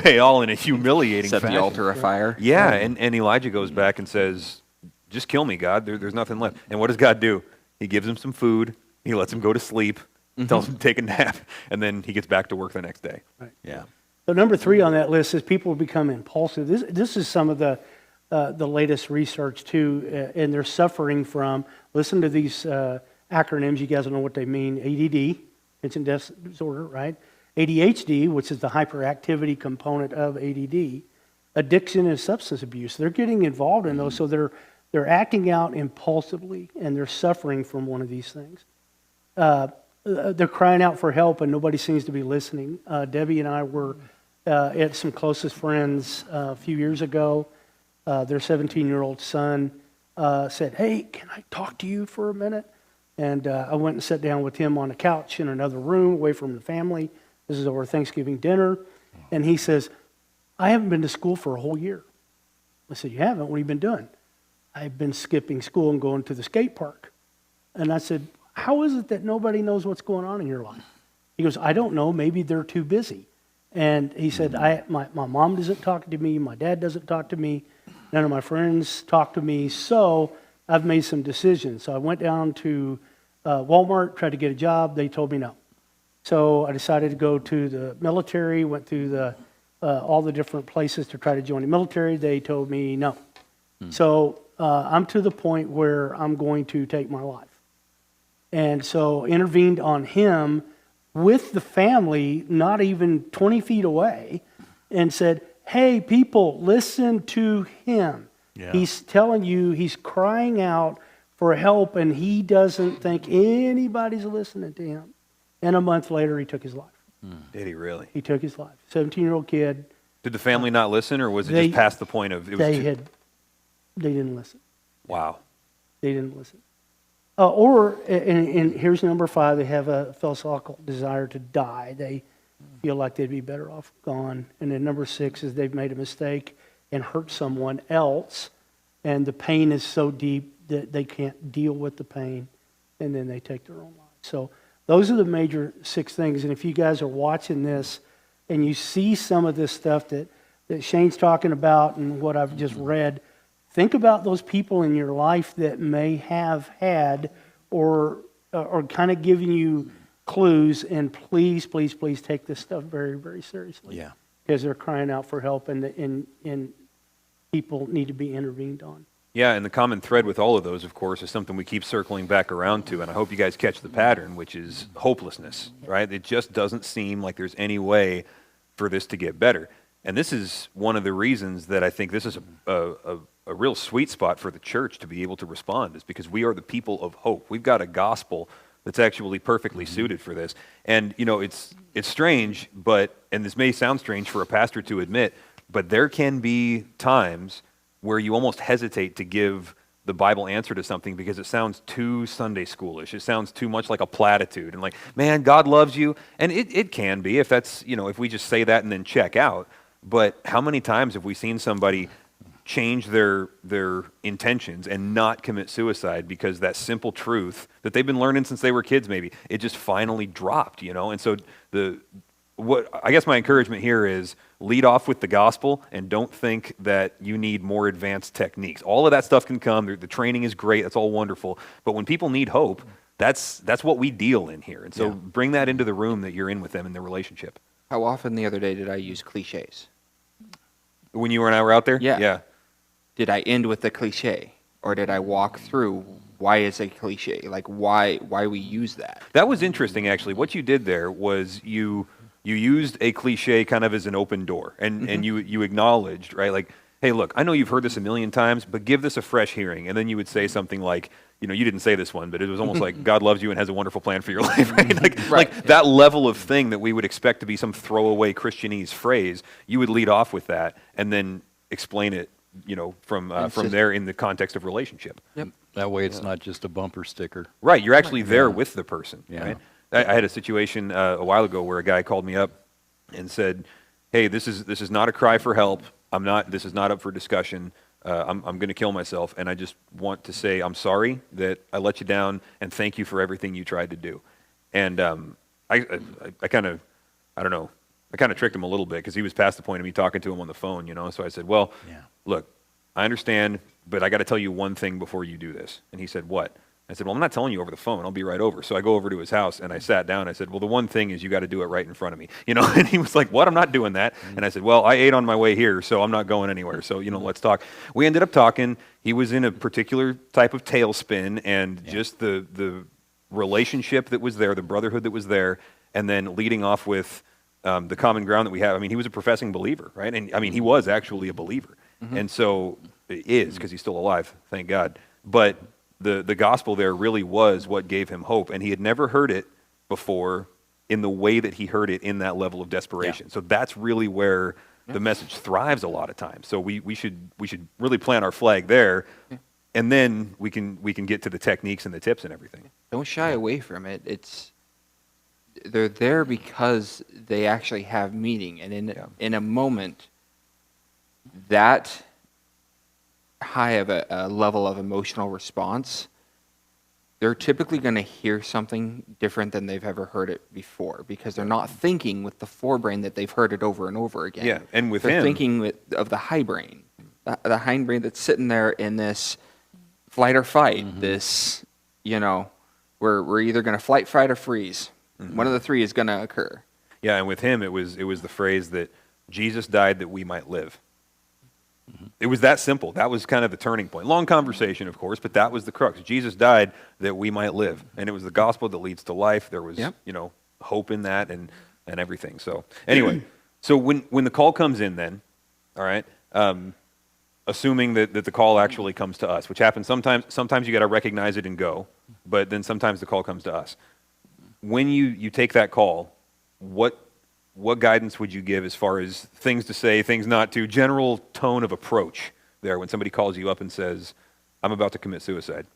Baal in a humiliating Set fashion. the altar afire. Yeah, and Elijah goes back and says, just kill me, God. There's nothing left. And what does God do? He gives him some food. He lets him go to sleep, tells him to take a nap, and then he gets back to work the next day. Right. yeah. So number 3 on that list is people become impulsive. This is some of the latest research too, and they're suffering from. Listen to these acronyms. You guys know what they mean. ADD, attention deficit disorder, right? ADHD, which is the hyperactivity component of ADD. Addiction and substance abuse. They're getting involved in those, so they're acting out impulsively, and they're suffering from one of these things. They're crying out for help, and nobody seems to be listening. Debbie and I were at some closest friends a few years ago. Their 17-year-old son said, "Hey, can I talk to you for a minute?" And I went and sat down with him on a couch in another room away from the family. This is over Thanksgiving dinner. And he says, "I haven't been to school for a whole year." I said, "You haven't? What have you been doing?" "I've been skipping school and going to the skate park." And I said, "How is it that nobody knows what's going on in your life?" He goes, "I don't know. Maybe they're too busy." And he said, my mom doesn't talk to me. My dad doesn't talk to me. None of my friends talk to me. So I've made some decisions. So I went down to Walmart, tried to get a job. They told me no. So I decided to go to the military, went through all the different places to try to join the military. They told me no. So I'm to the point where I'm going to take my life. And so intervened on him with the family, not even 20 feet away, and said, "Hey, people, listen to him. Yeah. He's telling you, he's crying out for help, and he doesn't think anybody's listening to him." And a month later, he took his life. Did he really? He took his life. 17-year-old kid. Did the family not listen, or was it They- just past the point of it was They didn't listen. Wow. They didn't listen. And here's number 5, they have a philosophical desire to die. They feel like they'd be better off gone. And then number 6 is they've made a mistake and hurt someone else, and the pain is so deep that they can't deal with the pain, and then they take their own lives. So those are the major 6 things. And if you guys are watching this and you see some of this stuff that Shane's talking about and what I've just read, think about those people in your life that may have had or kind of giving you clues, and please, please, please take this stuff very, very seriously. Yeah. Because they're crying out for help, and people need to be intervened on. Yeah, and the common thread with all of those, of course, is something we keep circling back around to, and I hope you guys catch the pattern, which is hopelessness, right? It just doesn't seem like there's any way for this to get better. And this is one of the reasons that I think this is a real sweet spot for the church to be able to respond, is because we are the people of hope. We've got a gospel that's actually perfectly suited for this. And, you know, it's strange, and this may sound strange for a pastor to admit, but there can be times where you almost hesitate to give the Bible answer to something because it sounds too Sunday schoolish. It sounds too much like a platitude and like, man, God loves you. And it can be if that's, you know, if we just say that and then check out. But how many times have we seen somebody change their intentions and not commit suicide because that simple truth that they've been learning since they were kids maybe, it just finally dropped, you know? And so I guess my encouragement here is lead off with the gospel and don't think that you need more advanced techniques. All of that stuff can come. The training is great. That's all wonderful. But when people need hope, that's what we deal in here. And so bring that into the room that you're in with them in the relationship. How often the other day did I use cliches? When you and I were out there? Yeah. Yeah. Did I end with the cliche, or did I walk through why is a cliche? Like why we use that? That was interesting, actually. What you did there was you used a cliche kind of as an open door, and you acknowledged, right? Like, hey, look, I know you've heard this a million times, but give this a fresh hearing. And then you would say something like, you know, you didn't say this one, but it was almost like God loves you and has a wonderful plan for your life, right? Like that level of thing that we would expect to be some throwaway Christianese phrase, you would lead off with that and then explain it, you know, from there in the context of relationship. Yep. That way it's not just a bumper sticker. Right, you're actually there with the person, Yeah. right? I had a situation a while ago where a guy called me up and said, hey, this is not a cry for help. This is not up for discussion. I'm going to kill myself, and I just want to say I'm sorry that I let you down, and thank you for everything you tried to do. And I kind of, I don't know, I kind of tricked him a little bit because he was past the point of me talking to him on the phone, you know. So I said, well, look, I understand, but I got to tell you one thing before you do this. And he said, what? I said, well, I'm not telling you over the phone. I'll be right over. So I go over to his house, and I sat down. I said, well, the one thing is you got to do it right in front of me. You know, and he was like, what? I'm not doing that. And I said, well, I ate on my way here, so I'm not going anywhere. So, you know, let's talk. We ended up talking. He was in a particular type of tailspin, and just the relationship that was there, the brotherhood that was there, and then leading off with the common ground that we have. I mean, he was a professing believer, right? And I mean, he was actually a believer. And so it is, because he's still alive, thank God. But the gospel there really was what gave him hope, and he had never heard it before in the way that he heard it in that level of desperation. So that's really where the message thrives a lot of times. So we should really plant our flag there, and then we can get to the techniques and the tips and everything. Don't shy away from it. They're there because they actually have meaning, and in a moment that high of a level of emotional response, they're typically going to hear something different than they've ever heard it before, because they're not thinking with the forebrain that they've heard it over and over again. Yeah, and with they're him, thinking of the hindbrain, the hindbrain that's sitting there in this flight or fight. This, you know, we're either going to flight, fight, or freeze. One of the three is going to occur. Yeah, and with him, it was the phrase that Jesus died that we might live. It was that simple. That was kind of the turning point. Long conversation, of course, but that was the crux. Jesus died that we might live, and it was the gospel that leads to life. There was, you know, hope in that and everything. So anyway, so when the call comes in, then, all right, assuming that the call actually comes to us, which happens sometimes. Sometimes you got to recognize it and go, but then sometimes the call comes to us. When you take that call, what guidance would you give as far as things to say, things not to, general tone of approach there when somebody calls you up and says, I'm about to commit suicide?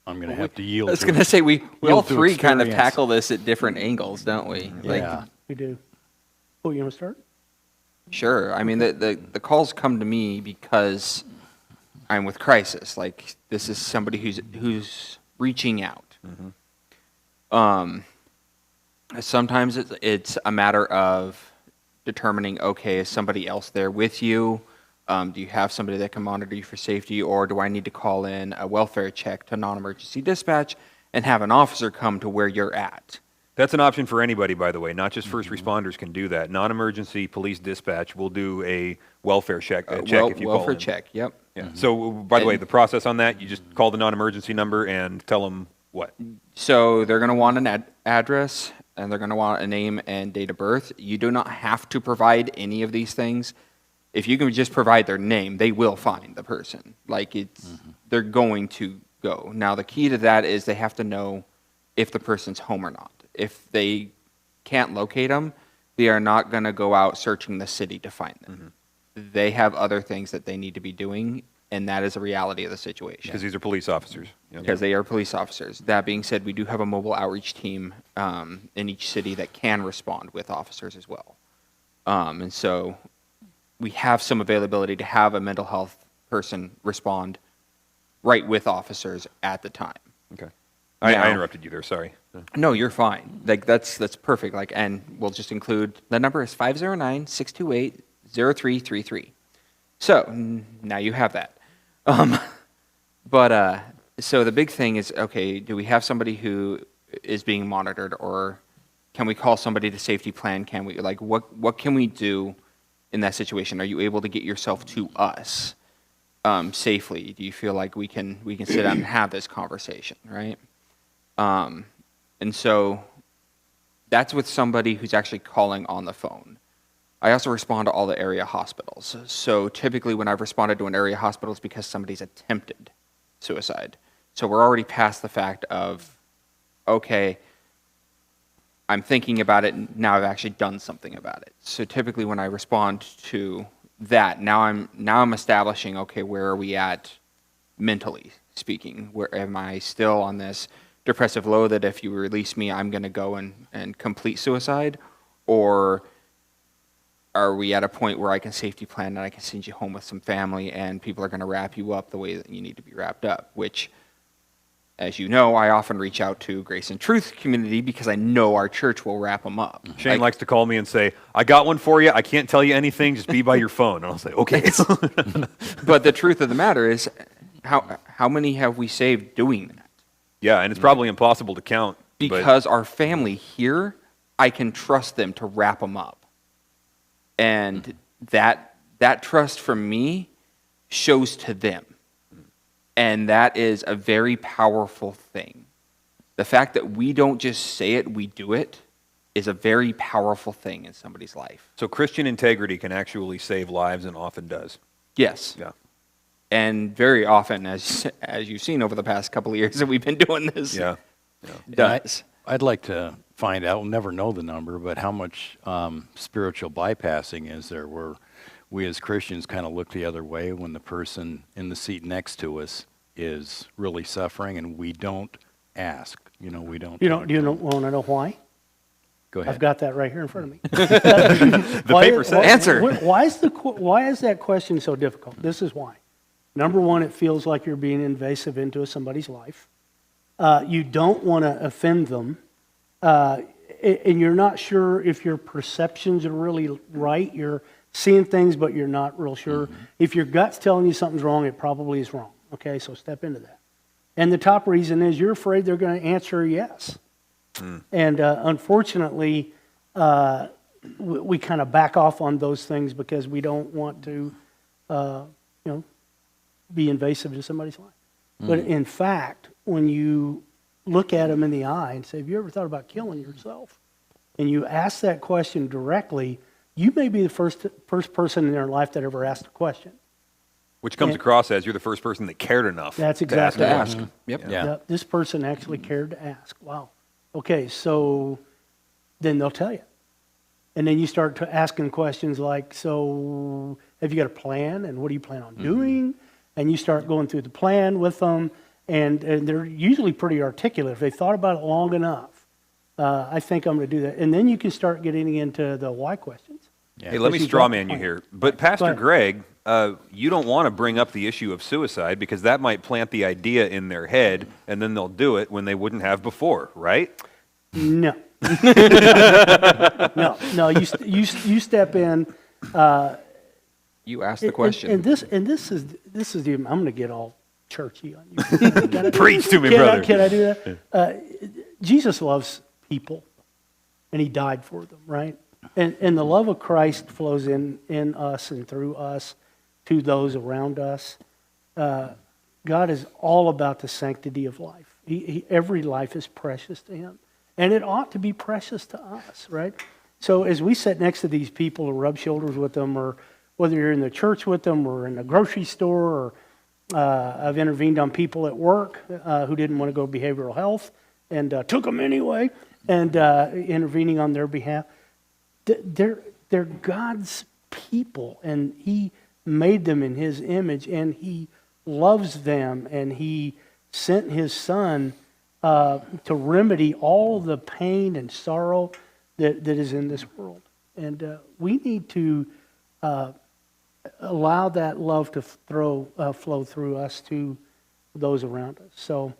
I'm going to have to yield. I was going to say, we all yield to three kind of experience. tackle this at different angles, don't we? Yeah. We do. Oh, you want to start? Sure. I mean, the calls come to me because I'm with crisis. Like, this is somebody who's reaching out. Sometimes it's a matter of determining, okay, is somebody else there with you? Do you have somebody that can monitor you for safety, or do I need to call in a welfare check to non-emergency dispatch and have an officer come to where you're at? That's an option for anybody, by the way. Not just first responders can do that. Non-emergency police dispatch will do a welfare check if you call Welfare in. check, yep. Yeah. So, by the way, the process on that, you just call the non-emergency number and tell them what? So they're going to want an address, and they're going to want a name and date of birth. You do not have to provide any of these things. If you can just provide their name, they will find the person. Like they're going to go. Now, the key to that is they have to know if the person's home or not. If they can't locate them, they are not going to go out searching the city to find them. They have other things that they need to be doing, and that is a reality of the situation. Because these are police officers. Yep. Because they are police officers. That being said, we do have a mobile outreach team in each city that can respond with officers as well. And so we have some availability to have a mental health person respond right with officers at the time. Okay. I Now- interrupted you there, sorry. No, you're fine. Like that's perfect. Like, and we'll just include the number is 509-628-0333. So now you have that. So the big thing is, okay, do we have somebody who is being monitored, or can we call somebody to safety plan? Can we, like, what can we do in that situation? Are you able to get yourself to us safely? Do you feel like we can sit down and have this conversation, right? And so that's with somebody who's actually calling on the phone. I also respond to all the area hospitals. So typically when I've responded to an area hospital, it's because somebody's attempted suicide. So we're already past the fact of, okay, I'm thinking about it, and now I've actually done something about it. So typically when I respond to that, now I'm establishing, okay, where are we at mentally speaking? Where am I still on this depressive low that if you release me, I'm going to go and complete suicide? Or are we at a point where I can safety plan and I can send you home with some family and people are going to wrap you up the way that you need to be wrapped up? Which, as you know, I often reach out to Grace and Truth community because I know our church will wrap them up. Shane likes to call me and say, I got one for you. I can't tell you anything. Just be by your phone. And I'll say, okay. But the truth of the matter is, how many have we saved doing that? Yeah, and it's probably impossible to count. but- Because our family here, I can trust them to wrap them up. And that trust from me shows to them. And that is a very powerful thing. The fact that we don't just say it, we do it, is a very powerful thing in somebody's life. So Christian integrity can actually save lives and often does. Yes. Yeah. And very often, as you've seen over the past couple of years that we've been doing this, Yeah. does. I'd like to find out, we'll never know the number, but how much spiritual bypassing is there where we as Christians kind of look the other way when the person in the seat next to us is really suffering and we don't ask. We don't. You want to know why? Go ahead. I've got that right here in front of me. The paper says. Answer. Why is that question so difficult? This is why. Number one, it feels like you're being invasive into somebody's life. You don't want to offend them. And you're not sure if your perceptions are really right. You're seeing things, but you're not real sure. Mm-hmm. If your gut's telling you something's wrong, it probably is wrong. Okay, so step into that. And the top reason is you're afraid they're going to answer yes. And unfortunately, we kind of back off on those things because we don't want to, be invasive in somebody's life. But in fact, when you look at them in the eye and say, have you ever thought about killing yourself? And you ask that question directly, you may be the first person in their life that ever asked a question. Which comes across as you're the first person that cared enough That's exactly to right. ask. Yep. Yeah. Yep, this person actually cared to ask. Wow. Okay, so then they'll tell you. And then you start asking questions like, so have you got a plan? And what do you plan on doing? And you start going through the plan with them. And they're usually pretty articulate. If they thought about it long enough, I think I'm going to do that. And then you can start getting into the why questions. Yeah. Hey, let me Because you straw got the man you plan. here. But Go Pastor ahead. Greg, you don't want to bring up the issue of suicide because that might plant the idea in their head and then they'll do it when they wouldn't have before, right? No. No, you step in. You asked the question. And this is the, I'm going to get all churchy on you. Preach to me, Can brother. Can I do that? Jesus loves people, and he died for them, right? And the love of Christ flows in us and through us to those around us. God is all about the sanctity of life. Every life is precious to him. And it ought to be precious to us, right? So as we sit next to these people or rub shoulders with them, or whether you're in the church with them or in the grocery store, or I've intervened on people at work who didn't want to go behavioral health and took them anyway, and intervening on their behalf. They're God's people, and he made them in his image, and he loves them, and he sent his son to remedy all the pain and sorrow that is in this world. And we need to allow that love to flow through us to those around us. So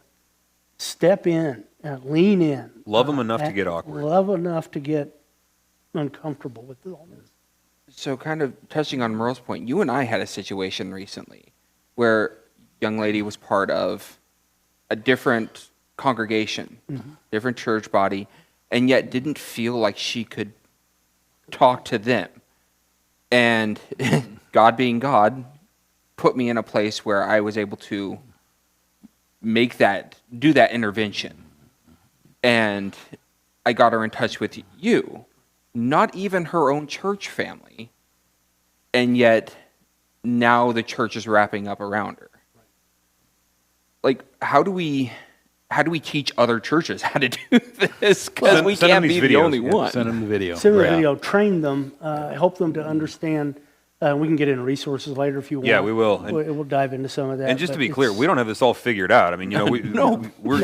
step in, lean in. Love them enough to get awkward. Love enough to get uncomfortable with all this. So kind of touching on Merle's point, you and I had a situation recently where a young lady was part of a different congregation, different church body, and yet didn't feel like she could talk to them. And God being God, put me in a place where I was able to do that intervention. And I got her in touch with you, not even her own church family, and yet now the church is wrapping up around her. Like, how do we teach other churches how to do this? Because we send them can't be these the videos. only Yeah, one. Send them the video. Send them the Yeah. video, train them, help them to understand. We can get into resources later if you want. Yeah, we will. We'll dive into some of that. And just to but be clear, we don't have this all figured out. I mean, we're We're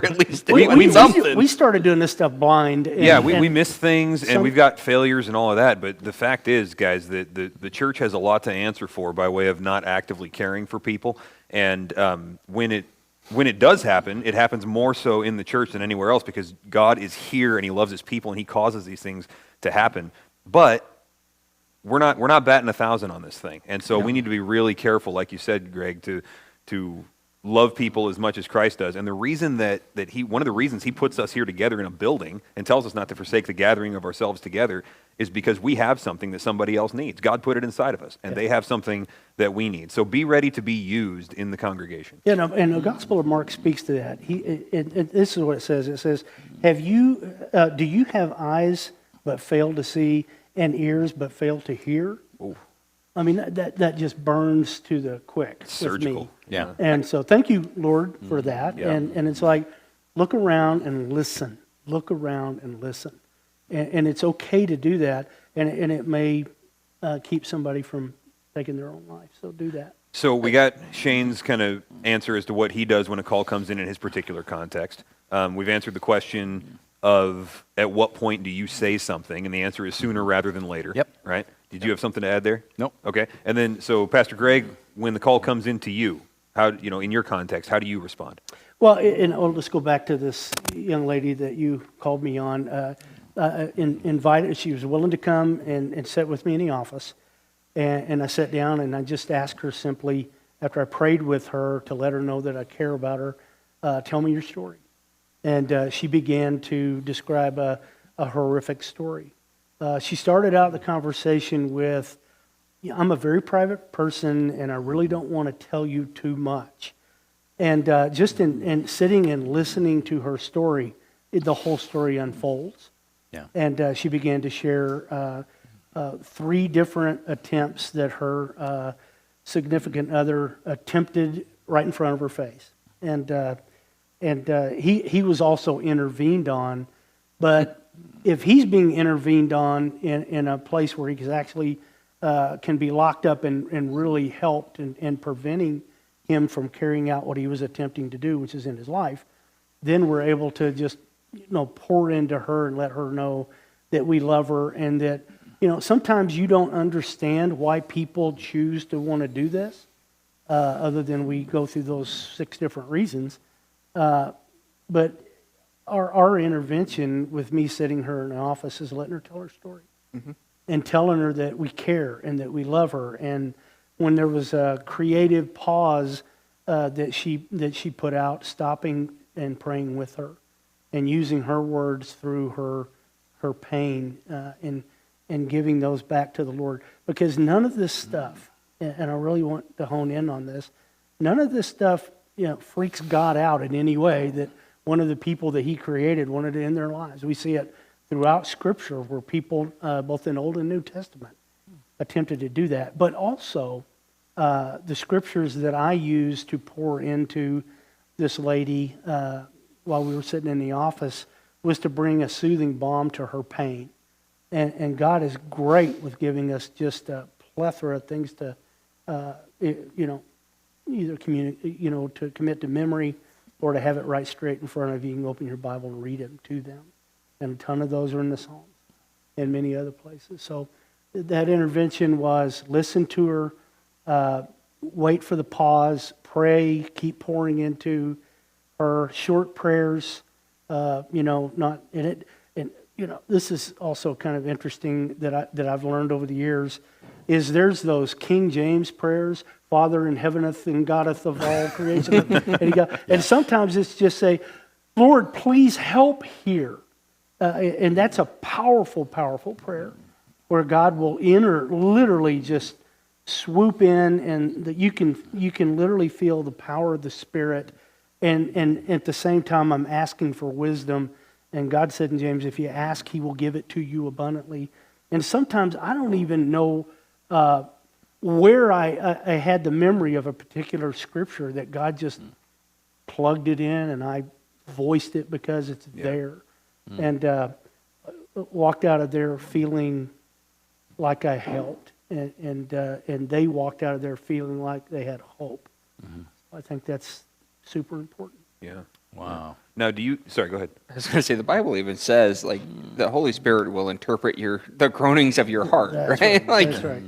at least We- doing we- something. We started doing this stuff blind. And, Yeah, we and miss things, and some- we've got failures and all of that. But the fact is, guys, that the church has a lot to answer for by way of not actively caring for people. And when it does happen, it happens more so in the church than anywhere else, because God is here and he loves his people and he causes these things to happen. But we're not batting 1,000 on this thing, and so we need to be really careful, like you said, Greg, to love people as much as Christ does. And the reason one of the reasons he puts us here together in a building and tells us not to forsake the gathering of ourselves together is because we have something that somebody else needs. God put it inside of us, and they have something that we need. So be ready to be used in the congregation. Yeah, and the Gospel of Mark speaks to that. This is what it says. It says, do you have eyes but fail to see, and ears but fail to hear? Ooh. I mean, that just burns to the quick Surgical. with me. Yeah. And so thank you, Lord, for that. Yeah. And it's like, look around and listen. Look around and listen. And it's okay to do that, and it may keep somebody from taking their own life. So do that. So we got Shane's kind of answer as to what he does when a call comes in his particular context. We've answered the question of at what point do you say something, and the answer is sooner rather than later. Yep. Right? Did you have something to add there? Nope. Okay. And then, so Pastor Greg, when the call comes into you, how, in your context, how do you respond? Well, and I'll just go back to this young lady that you called me on. Invited, she was willing to come and sit with me in the office. And I sat down and I just asked her simply, after I prayed with her to let her know that I care about her, tell me your story. And she began to describe a horrific story. She started out the conversation with, I'm a very private person and I really don't want to tell you too much. And just in sitting and listening to her story, the whole story unfolds. Yeah. And she began to share 3 different attempts that her significant other attempted right in front of her face. And he was also intervened on, but if he's being intervened on in a place where he actually can be locked up and really helped in preventing him from carrying out what he was attempting to do, which is in his life, then we're able to just pour into her and let her know that we love her, and that sometimes you don't understand why people choose to want to do this, other than we go through those 6 different reasons. But our intervention with me sitting her in the office is letting her tell her story. Mm-hmm. and telling her that we care and that we love her. And when there was a creative pause that she put out, stopping and praying with her, and using her words through her pain, and giving those back to the Lord. Because none of this stuff, and I really want to hone in on this, none of this stuff, freaks God out in any way that one of the people that he created wanted it in their lives. We see it throughout Scripture where people, both in Old and New Testament, attempted to do that. But also, the Scriptures that I used to pour into this lady while we were sitting in the office was to bring a soothing balm to her pain. And God is great with giving us just a plethora of things to, either to commit to memory or to have it right straight in front of you. You can open your Bible and read it to them. And a ton of those are in the Psalms and many other places. So that intervention was listen to her, wait for the pause, pray, keep pouring into her, short prayers, not in it. And this is also kind of interesting that I've learned over the years is there's those King James prayers, Father in heaveneth and Goddeth of all creation. And sometimes it's just say, Lord, please help here. And that's a powerful, powerful prayer where God will literally just swoop in, and that you can literally feel the power of the Spirit. And at the same time, I'm asking for wisdom. And God said in James, if you ask, he will give it to you abundantly. And sometimes I don't even know where I had the memory of a particular scripture that God just plugged it in and I voiced it because it's there. And walked out of there feeling like I helped. And they walked out of there feeling like they had hope. I think that's super important. Yeah. Wow. Now, sorry, go ahead. I was going to say, the Bible even says, like, the Holy Spirit will interpret the groanings of your heart, That's right? Like, That's right.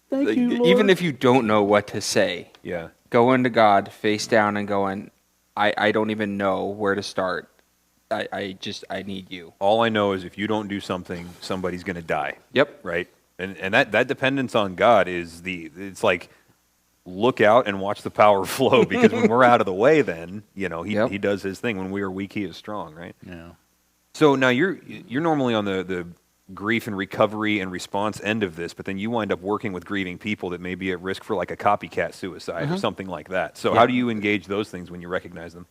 Thank you, Lord. even if you don't know what to say, Yeah. go into God, face down, and going, I don't even know where to start. I need you. All I know is if you don't do something, somebody's going to die. Yep. Right? And that dependence on God it's like, look out and watch the power flow, because when we're out of the way, then, he does his thing. When we are weak, he is strong, right? Yeah. So now you're normally on the grief and recovery and response end of this, but then you wind up working with grieving people that may be at risk for like a copycat suicide or something like that. So how do you engage those things when you recognize them?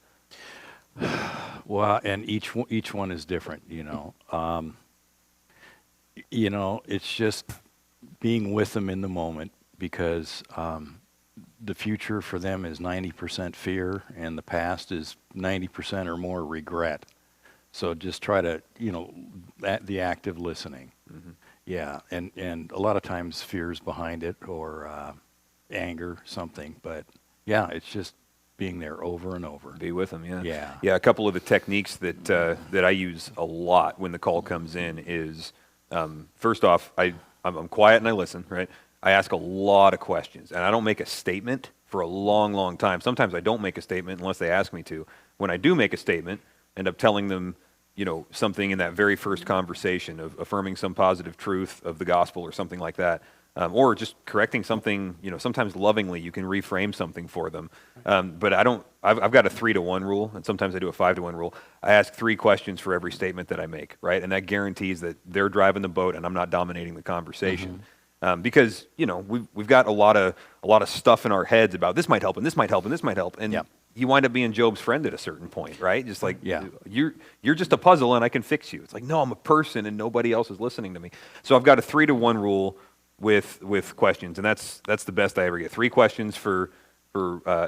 Well, and each one is different, it's just being with them in the moment, because the future for them is 90% fear, and the past is 90% or more regret. So just try to, the active listening. Yeah, and a lot of times fear's behind it, or anger, something. But yeah, it's just being there over and over. Be with them, yeah. Yeah. Yeah, a couple of the techniques that I use a lot when the call comes in is, first off, I'm quiet and I listen, right? I ask a lot of questions, and I don't make a statement for a long, long time. Sometimes I don't make a statement unless they ask me to. When I do make a statement, I end up telling them, something in that very first conversation of affirming some positive truth of the gospel or something like that. Or just correcting something, sometimes lovingly you can reframe something for them. But I've got a 3-to-1 rule, and sometimes I do a 5-to-1 rule. I ask 3 questions for every statement that I make, right? And that guarantees that they're driving the boat and I'm not dominating the conversation. Because, we've got a lot of stuff in our heads about this might help and this might help and this might help. And you wind up being Job's friend at a certain point, right? Just like, you're just a puzzle and I can fix you. It's like, no, I'm a person and nobody else is listening to me. So I've got a 3-to-1 rule with questions, and that's the best I ever get. 3 questions for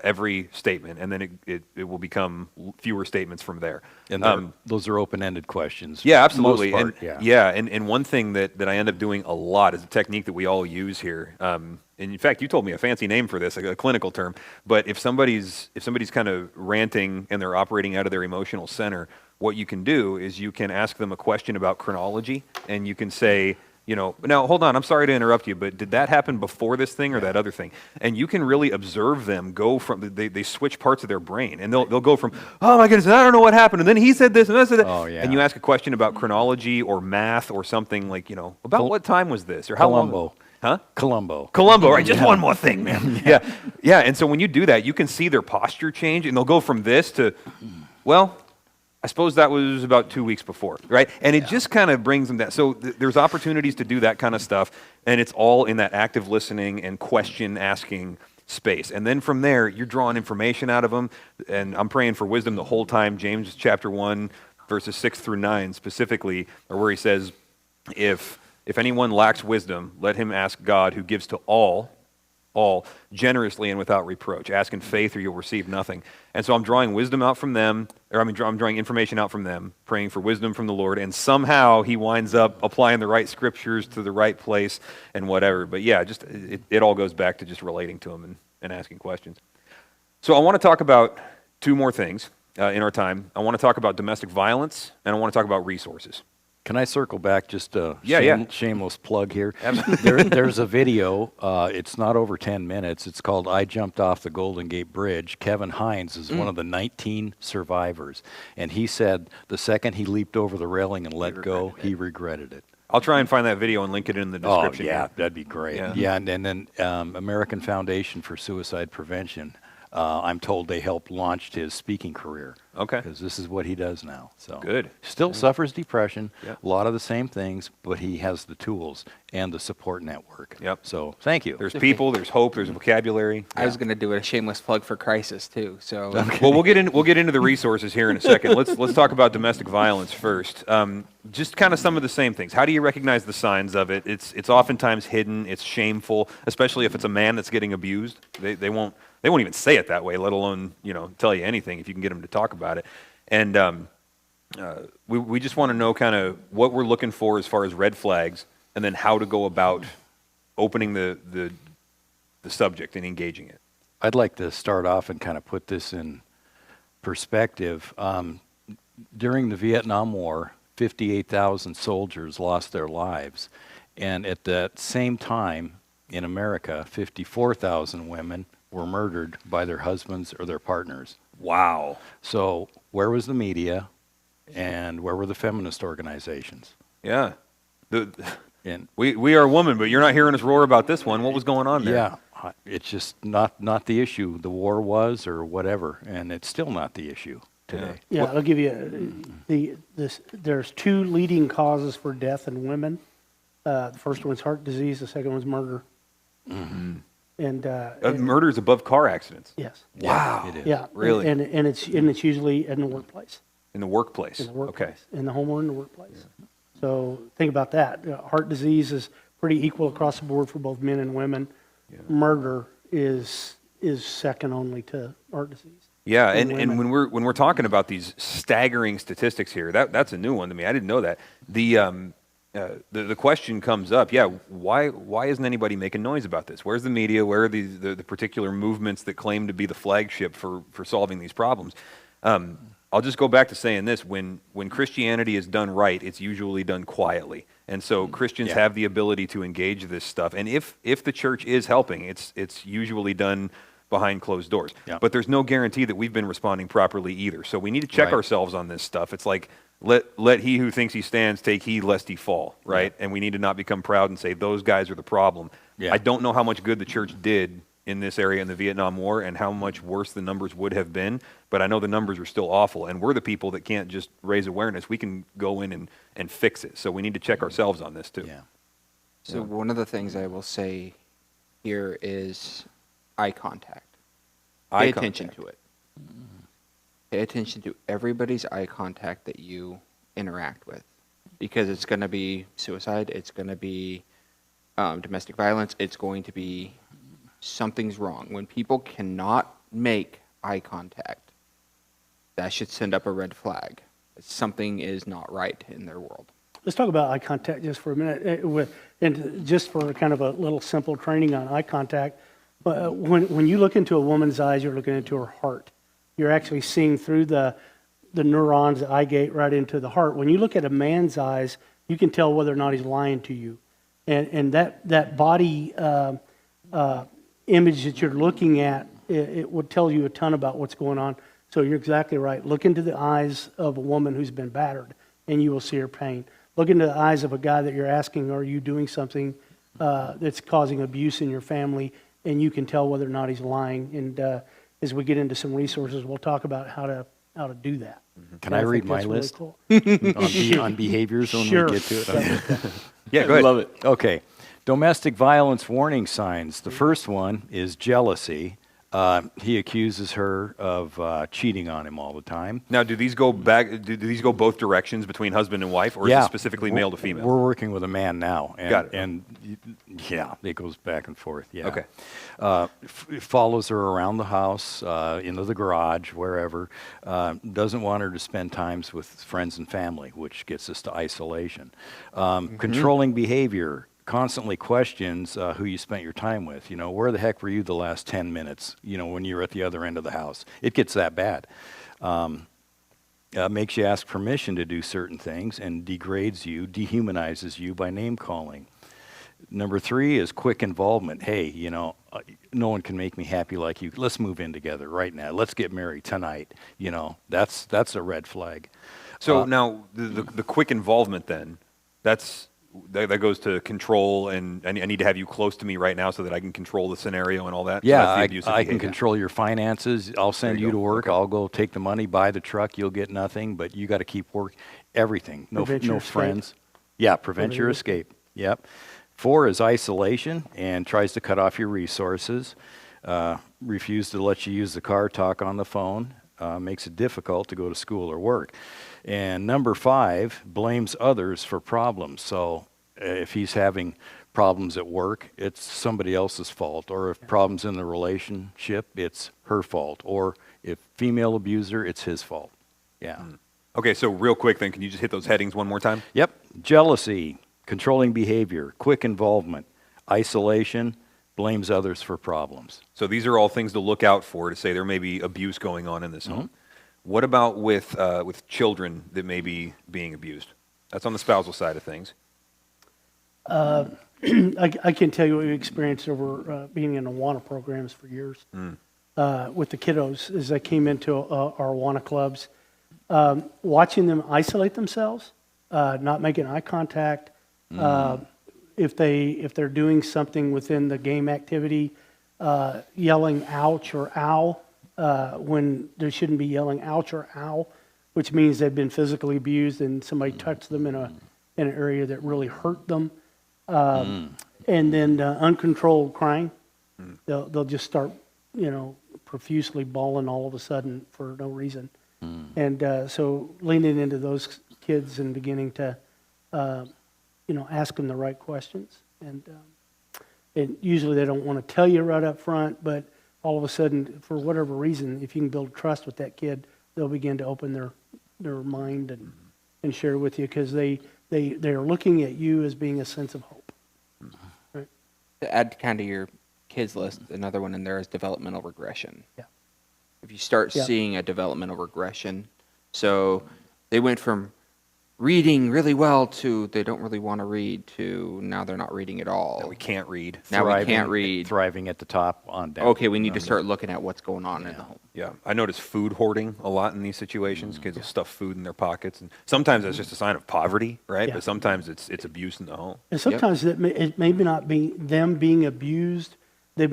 every statement, and then it will become fewer statements from there. And those are open-ended questions. Yeah, absolutely. Most part, and one thing that I end up doing a lot is a technique that we all use here. And in fact, you told me a fancy name for this, a clinical term. But if somebody's kind of ranting and they're operating out of their emotional center, what you can do is you can ask them a question about chronology, and you can say, now hold on, I'm sorry to interrupt you, but did that happen before this thing or that other thing? And you can really observe them go from, they switch parts of their brain, and they'll go from, oh my goodness, I don't know what happened, and then he said this, and I said that. Oh, yeah. And you ask a question about chronology or math or something like, about what time was this, or how Columbo. long? Huh? Columbo. Columbo, right? Just one more thing, man. Yeah. And so when you do that, you can see their posture change, and they'll go from this to, well, I suppose that was about 2 weeks before, right? And it just kind of brings them down. So there's opportunities to do that kind of stuff, and it's all in that active listening and question asking space. And then from there, you're drawing information out of them, and I'm praying for wisdom the whole time. James chapter 1, verses 6 through 9 specifically, or where he says, if anyone lacks wisdom, let him ask God, who gives to all generously and without reproach. Ask in faith or you'll receive nothing. And so I'm drawing wisdom out from them, I'm drawing information out from them, praying for wisdom from the Lord, and somehow he winds up applying the right scriptures to the right place and whatever. But yeah, just it all goes back to just relating to them and asking questions. So I want to talk about two more things in our time. I want to talk about domestic violence, and I want to talk about resources. Can I circle back just a Yeah. shameless plug here? There's a video. It's not over 10 minutes. It's called I Jumped Off the Golden Gate Bridge. Kevin Hines is one of the 19 survivors. And he said the second he leaped over the railing and let go, he regretted it. I'll try and find that video and link it in the description. Oh, yeah, that'd be great. Yeah. And then American Foundation for Suicide Prevention, I'm told they helped launch his speaking career. Okay. Because this is what he does now. So Good. Still suffers depression, Yep. a lot of the same things, but he has the tools and the support network. Yep. So thank you. There's people, there's hope, there's vocabulary. I was going to do a shameless plug for Crisis too. So Well, we'll get into the resources here in a second. Let's talk about domestic violence first. Just kind of some of the same things. How do you recognize the signs of it? It's oftentimes hidden. It's shameful, especially if it's a man that's getting abused. They won't even say it that way, let alone tell you anything if you can get them to talk about it. And we just want to know kind of what we're looking for as far as red flags, and then how to go about opening the subject and engaging it. I'd like to start off and kind of put this in perspective. During the Vietnam War, 58,000 soldiers lost their lives. And at that same time in America, 54,000 women were murdered by their husbands or their partners. Wow. So where was the media and where were the feminist organizations? Yeah. And We are a woman, but you're not hearing us roar about this one. What was going on there? yeah, it's just not the issue. The war was or whatever, and it's still not the issue today. Yeah, I'll give you there's two leading causes for death in women. The first one's heart disease, the second one's murder. Mm-hmm. And Murder is above car accidents. yes. Wow. It is. Yeah. Really? And it's usually in the workplace. In the workplace. In the workplace. Okay. In the home or in the workplace. So think about that. Heart disease is pretty equal across the board for both men and women. Yeah. Murder is second only to heart disease. Yeah, in and women. when we're talking about these staggering statistics here, that's a new one to me. I didn't know that. The question comes up, why isn't anybody making noise about this? Where's the media? Where are the particular movements that claim to be the flagship for solving these problems? I'll just go back to saying this: when Christianity is done right, it's usually done quietly, and so Christians have the ability to engage this stuff. And if the church is helping, it's usually done behind closed doors. Yeah. But there's no guarantee that we've been responding properly either. So we need to check Right. ourselves on this stuff. It's like let he who thinks he stands take heed lest he fall, right? And we need to not become proud and say those guys are the problem. Yeah. I don't know how much good the church did in this area in the Vietnam War and how much worse the numbers would have been, but I know the numbers are still awful, and we're the people that can't just raise awareness. We can go in and fix it. So we need to check ourselves on this too. Yeah. So one of the things I will say here is eye contact. Pay attention to it. Pay attention to everybody's eye contact that you interact with, because it's going to be suicide, it's going to be domestic violence, it's going to be something's wrong. When people cannot make eye contact, that should send up a red flag. Something is not right in their world. Let's talk about eye contact just for a minute, and just for kind of a little simple training on eye contact. When you look into a woman's eyes, you're looking into her heart. You're actually seeing through the neurons, the eye gate, right into the heart. When you look at a man's eyes, you can tell whether or not he's lying to you. And that body image that you're looking at, it would tell you a ton about what's going on. So you're exactly right. Look into the eyes of a woman who's been battered, and you will see her pain. Look into the eyes of a guy that you're asking, are you doing something that's causing abuse in your family, and you can tell whether or not he's lying. And as we get into some resources, we'll talk about how to do that. Can I read think my that's really list cool. on behaviors when Sure. we get to it? Okay. Yeah, go ahead. Love it. Okay. Domestic violence warning signs. The first one is jealousy. He accuses her of cheating on him all the time. Now, do these go back? Do these go both directions between husband and wife, or is it specifically male to female? We're working with a man now. And, Got it. And yeah, it goes back and forth. Yeah. Okay. Follows her around the house, into the garage, wherever. Doesn't want her to spend times with friends and family, which gets us to isolation. Controlling behavior. Constantly questions who you spent your time with. You know, where the heck were you the last 10 minutes, you know, when you were at the other end of the house? It gets that bad. Makes you ask permission to do certain things and degrades you, dehumanizes you by name calling. Number 3 is quick involvement. Hey, you know, no one can make me happy like you. Let's move in together right now. Let's get married tonight. You know, that's a red flag. So now the quick involvement then, that goes to control, and I need to have you close to me right now so that I can control the scenario and all that. So Yeah, that's the abusive I can behavior. control your finances. I'll send you you go. to work. Okay. I'll go take the money, buy the truck. You'll get nothing, but you got to keep work. Everything. Prevent your No escape. friends. Yeah, prevent your escape. Yep. 4 is isolation and tries to cut off your resources. Refuse to let you use the car, talk on the phone. Makes it difficult to go to school or work. And number 5, blames others for problems. So if he's having problems at work, it's somebody else's fault. Or if problems in the relationship, it's her fault. Or if female abuser, it's his fault. Yeah. Okay, so real quick then, can you just hit those headings one more time? Yep. Jealousy, controlling behavior, quick involvement, isolation, blames others for problems. So these are all things to look out for to say there may be abuse going on in this home. What about with children that may be being abused? That's on the spousal side of things. I can tell you what we experienced over being in Awana programs for years with the kiddos as they came into our Awana clubs. Watching them isolate themselves, not making eye contact. If they're doing something within the game activity, yelling ouch or ow when they shouldn't be yelling ouch or ow, which means they've been physically abused and somebody touched them in an area that really hurt them. And then uncontrolled crying. They'll just start, profusely bawling all of a sudden for no reason. And so leaning into those kids and beginning to, ask them the right questions. And usually they don't want to tell you right up front, but all of a sudden, for whatever reason, if you can build trust with that kid, they'll begin to open their mind and share with you because they're looking at you as being a sense of hope. Right? To add kind of your kids list, another one in there is developmental regression. Yeah. If you start Yeah. seeing a developmental regression, so they went from reading really well to they don't really want to read to now they're not reading at all. Now we can't read. Now we can't read. Thriving at the top on down. Okay, we need to start looking at what's going on in the home. Yeah, I notice food hoarding a lot in these situations. Kids will stuff food in their pockets, and sometimes that's just a sign of poverty, right? Yeah. But sometimes it's abuse in the home. And sometimes it may not be them being abused. They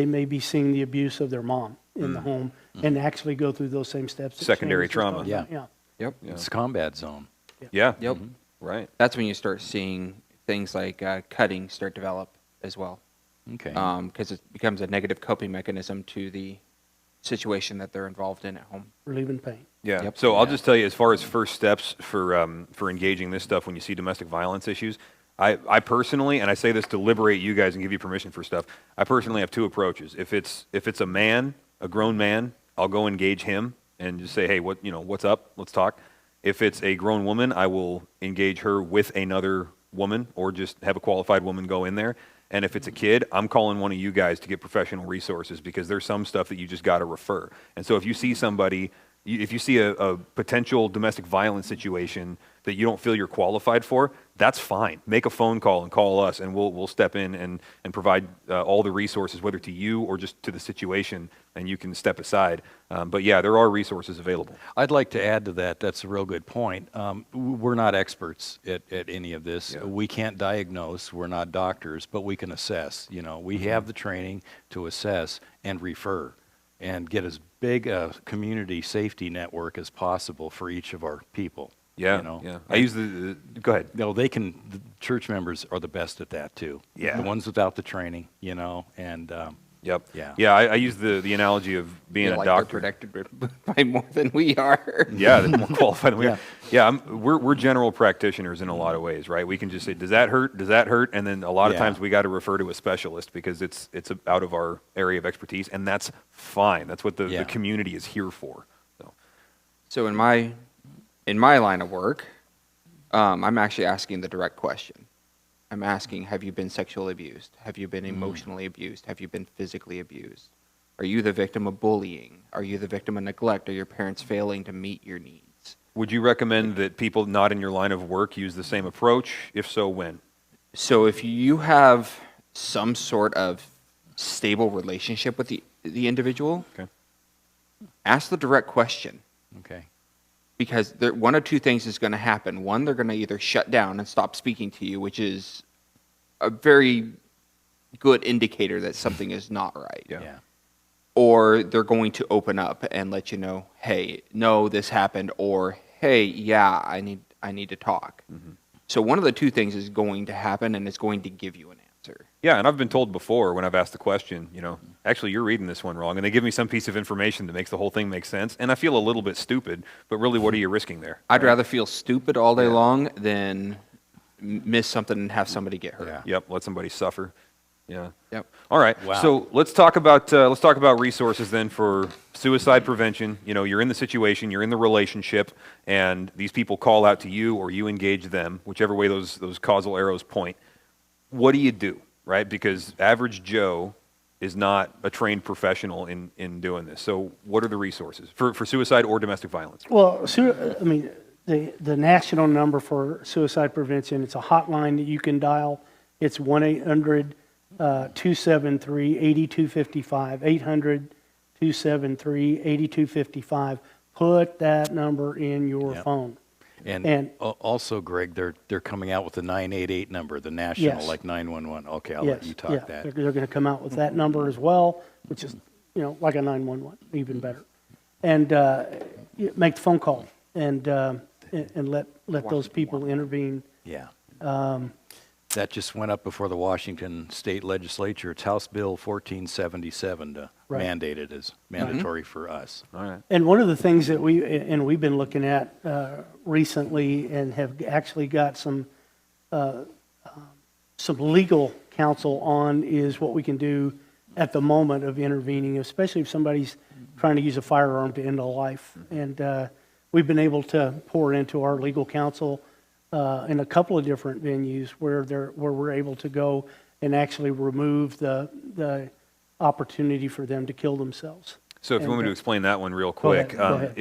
may be seeing the abuse of their mom in the home and actually go through those same steps. that Secondary Shane was trauma. talking about. Yeah. Yep. It's a combat zone. Yeah. Yep. Right. That's when you start seeing things like cutting start to develop as well. Okay. Because it becomes a negative coping mechanism to the situation that they're involved in at home. Relieving pain. Yeah. Yep. So I'll just tell you, as far as first steps for engaging this stuff when you see domestic violence issues, I personally, and I say this to liberate you guys and give you permission for stuff, I personally have two approaches. If it's a man, a grown man, I'll go engage him and just say, hey, what's up? Let's talk. If it's a grown woman, I will engage her with another woman or just have a qualified woman go in there. And if it's a kid, I'm calling one of you guys to get professional resources because there's some stuff that you just got to refer. And so if you see somebody if you see a potential domestic violence situation that you don't feel you're qualified for, that's fine. Make a phone call and call us, and we'll step in and provide all the resources, whether to you or just to the situation, and you can step aside. But yeah, there are resources available. I'd like to add to that. That's a real good point. We're not experts at any of this. Yeah. We can't diagnose. We're not doctors, but we can assess. We have the training to assess and refer and get as big a community safety network as possible for each of our people. Yeah, yeah. I use go ahead. No, the church members are the best at that too. Yeah. The ones without the training, and Yep. Yeah. Yeah, I use the analogy of being a Like doctor. they're protected by more than we are. Yeah, they're more qualified than we Yeah. are. Yeah, we're general practitioners in a lot of ways, right? We can just say, does that hurt? Does that hurt? And then a lot of Yeah. times we got to refer to a specialist because it's out of our area of expertise, and that's fine. That's what the Yeah. community is here for. So, So in my line of work, I'm actually asking the direct question. I'm asking, have you been sexually abused? Have you been emotionally abused? Have you been physically abused? Are you the victim of bullying? Are you the victim of neglect? Are your parents failing to meet your needs? would you recommend that people not in your line of work use the same approach? If so, when? So if you have some sort of stable relationship with the individual, Okay. ask the direct question. okay. Because one of two things is going to happen. One, they're going to either shut down and stop speaking to you, which is a very good indicator that something is not right. Yeah. Or they're going to open up and let you know, hey, no, this happened, or hey, yeah, I need to talk. Mm-hmm. So one of the two things is going to happen, and it's going to give you an answer. Yeah, and I've been told before when I've asked the question, actually you're reading this one wrong, and they give me some piece of information that makes the whole thing make sense, and I feel a little bit stupid, but really what are you risking there? I'd rather feel stupid all day Yeah. long than miss something and have somebody get hurt. Yeah. Yep, let somebody suffer. Yeah. Yep. All right. Wow. So let's talk about resources then for suicide prevention. You're in the situation, you're in the relationship, and these people call out to you or you engage them, whichever way those causal arrows point. What do you do, right? Because average Joe is not a trained professional in doing this. So what are the resources for suicide or domestic violence? Well, the national number for suicide prevention, it's a hotline that you can dial. It's 1-800-273-8255, 800-273-8255. Put that number in your Yep. phone. And also, Greg, they're coming out with the 988 number, the national, Yes. like 911. Okay, I'll let you talk yeah, that. They're going to come out with that number as well, which is, like a 911, even better. And make the phone call and let those people intervene. Yeah. That just went up before the Washington State Legislature. It's House Bill 1477 to Right. mandate it as mandatory for us. All right. And one of the things that we've been looking at recently and have actually got some legal counsel on is what we can do at the moment of intervening, especially if somebody's trying to use a firearm to end a life. And we've been able to pour into our legal counsel in a couple of different venues where we're able to go and actually remove the opportunity for them to kill themselves. So if you want me to explain that one real Go ahead, quick, go ahead.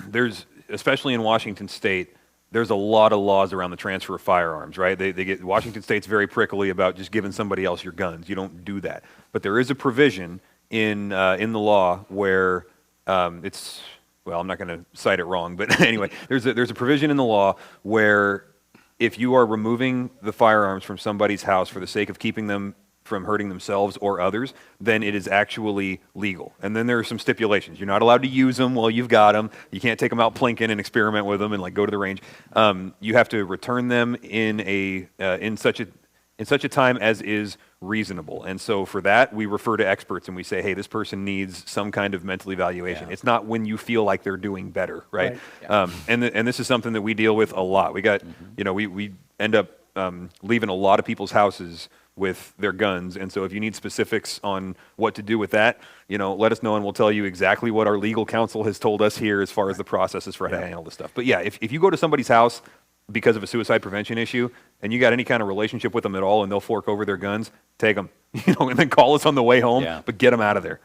there's especially in Washington State, there's a lot of laws around the transfer of firearms, right? Washington State's very prickly about just giving somebody else your guns. You don't do that. But there is a provision in the law where I'm not going to cite it wrong, but anyway, there's a provision in the law where if you are removing the firearms from somebody's house for the sake of keeping them from hurting themselves or others, then it is actually legal. And then there are some stipulations. You're not allowed to use them while you've got them. You can't take them out plinking and experiment with them and go to the range. You have to return them in such a time as is reasonable. And so for that, we refer to experts and we say, hey, this person needs some kind of mental evaluation. Yeah. It's not when you feel like they're doing better, right? Right. And this is something that we deal with a lot. We got, we end up leaving a lot of people's houses with their guns. And so if you need specifics on what to do with that, let us know and we'll tell you exactly what our legal counsel has told us here as far as the processes for how to handle this stuff. But yeah, if you go to somebody's house because of a suicide prevention issue and you got any kind of relationship with them at all and they'll fork over their guns, take them, and then call us on the way home, Yeah. but get them out of there.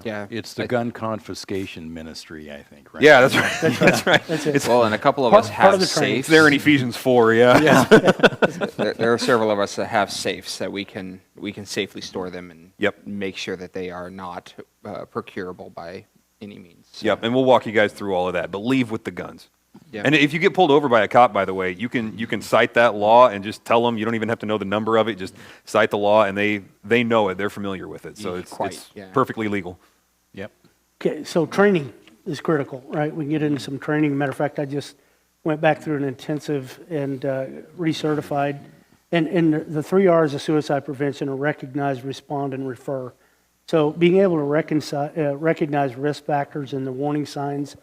Yeah. It's the gun confiscation ministry, I think, right? Yeah, that's right. That's right. That's it. Well, and a couple of Part- us part have of the training. It's safes. there in Ephesians 4, yeah. There are several of us that have safes that we can safely store them and Yep. make sure that they are not procurable by any means. Yep, and we'll walk you guys through all of that, but leave with the guns. Yep. And if you get pulled over by a cop, by the way, you can cite that law and just tell them. You don't even have to know the number of it. Just cite the law, and they know it. They're familiar with it, so it's Yeah. perfectly legal. Yep. Okay, so training is critical, right? We can get into some training. Matter of fact, I just went back through an intensive and recertified. And the 3 R's of suicide prevention are recognize, respond, and refer. So being able to recognize risk factors and the warning signs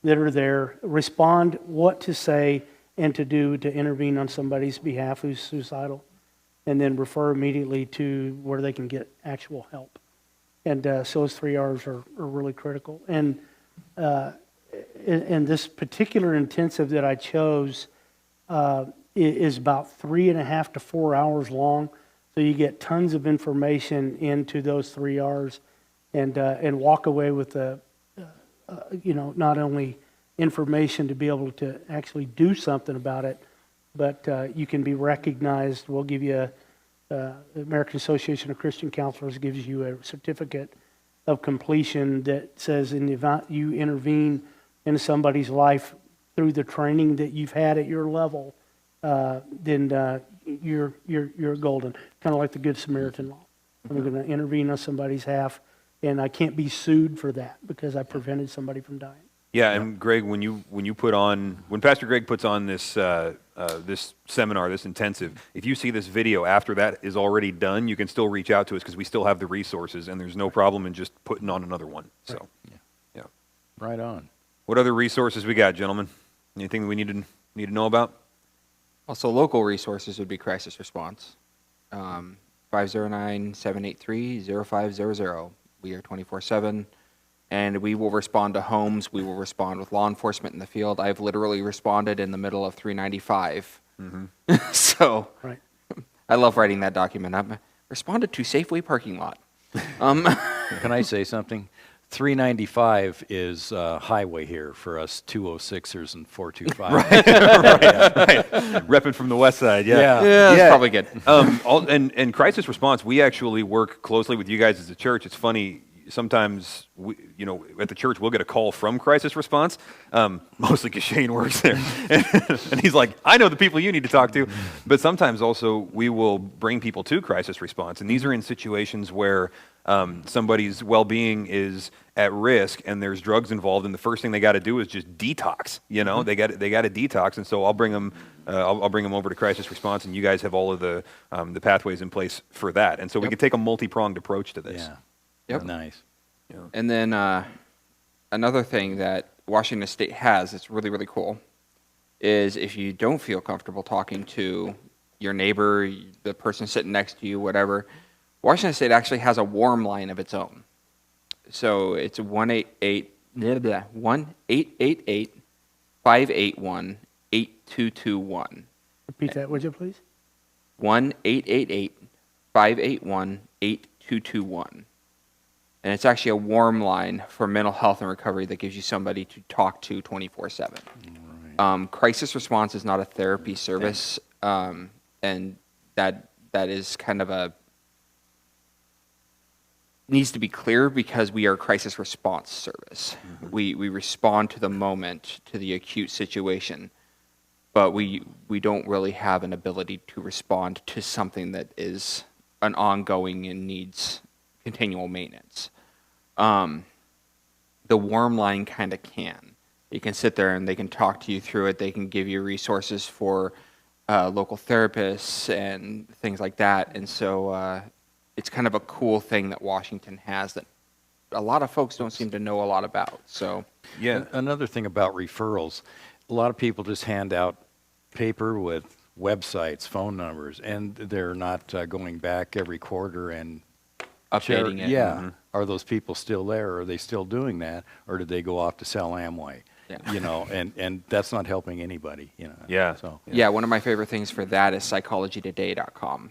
that are there, respond what to say and to do to intervene on somebody's behalf who's suicidal, and then refer immediately to where they can get actual help. And so those 3 R's are really critical. And this particular intensive that I chose is about 3.5 to 4 hours long. So you get tons of information into those 3 R's, and walk away with not only information to be able to actually do something about it, but you can be recognized. We'll give you the American Association of Christian Counselors gives you a certificate of completion that says in the event you intervene in somebody's life through the training that you've had at your level, then you're golden. Kind of like the Good Samaritan law. I'm going to intervene on somebody's behalf, and I can't be sued for that because I prevented somebody from dying. Yeah, and Greg, when Pastor Greg puts on this this seminar, this intensive, if you see this video after that is already done, you can still reach out to us because we still have the resources, and there's no problem in just putting on another one. So, yeah. Right on. What other resources we got, gentlemen? Anything we need to know about? Also, local resources would be crisis response. 509-783-0500. We are 24/7, and we will respond to homes. We will respond with law enforcement in the field. I've literally responded in the middle of 395. So Right. I love writing that document. I've responded to Safeway parking lot. Can I say something? 395 is highway here for us 206ers and 425. Right. Repping from the west side, yeah. Yeah. That's probably good. And crisis response, we actually work closely with you guys as a church. It's funny, sometimes at the church we'll get a call from crisis response, mostly because Shane works there, and he's like, I know the people you need to talk to. But sometimes also we will bring people to crisis response, and these are in situations where somebody's well-being is at risk and there's drugs involved, and the first thing they got to do is just detox. They got to detox, and so I'll bring them. I'll bring them over to crisis response, and you guys have all of the pathways in place for that, and so we can take a multi-pronged approach to this. Yeah. Yep. Nice. And then another thing that Washington State has that's really, really cool is if you don't feel comfortable talking to your neighbor, the person sitting next to you, whatever, Washington State actually has a warm line of its own. So it's 1-888-581-8221. Repeat that, would you please? 1-888-581-8221. And it's actually a warm line for mental health and recovery that gives you somebody to talk to 24/7. Right. Crisis response is not a therapy service, and that is kind of needs to be clear because we are a crisis response service. Mm-hmm. We respond to the moment, to the acute situation, but we don't really have an ability to respond to something that is an ongoing and needs continual maintenance. The warm line kind of can. You can sit there and they can talk to you through it. They can give you resources for local therapists and things like that. And so it's kind of a cool thing that Washington has that a lot of folks don't seem to know a lot about. So Yeah. Another thing about referrals, a lot of people just hand out paper with websites, phone numbers, and they're not going back every quarter and updating it. Yeah. Mm-hmm. Are those people still there? Are they still doing that? Or did they go off to sell Amway? Yeah. And that's not helping anybody, Yeah. So, Yeah, one of my favorite things for that is psychologytoday.com.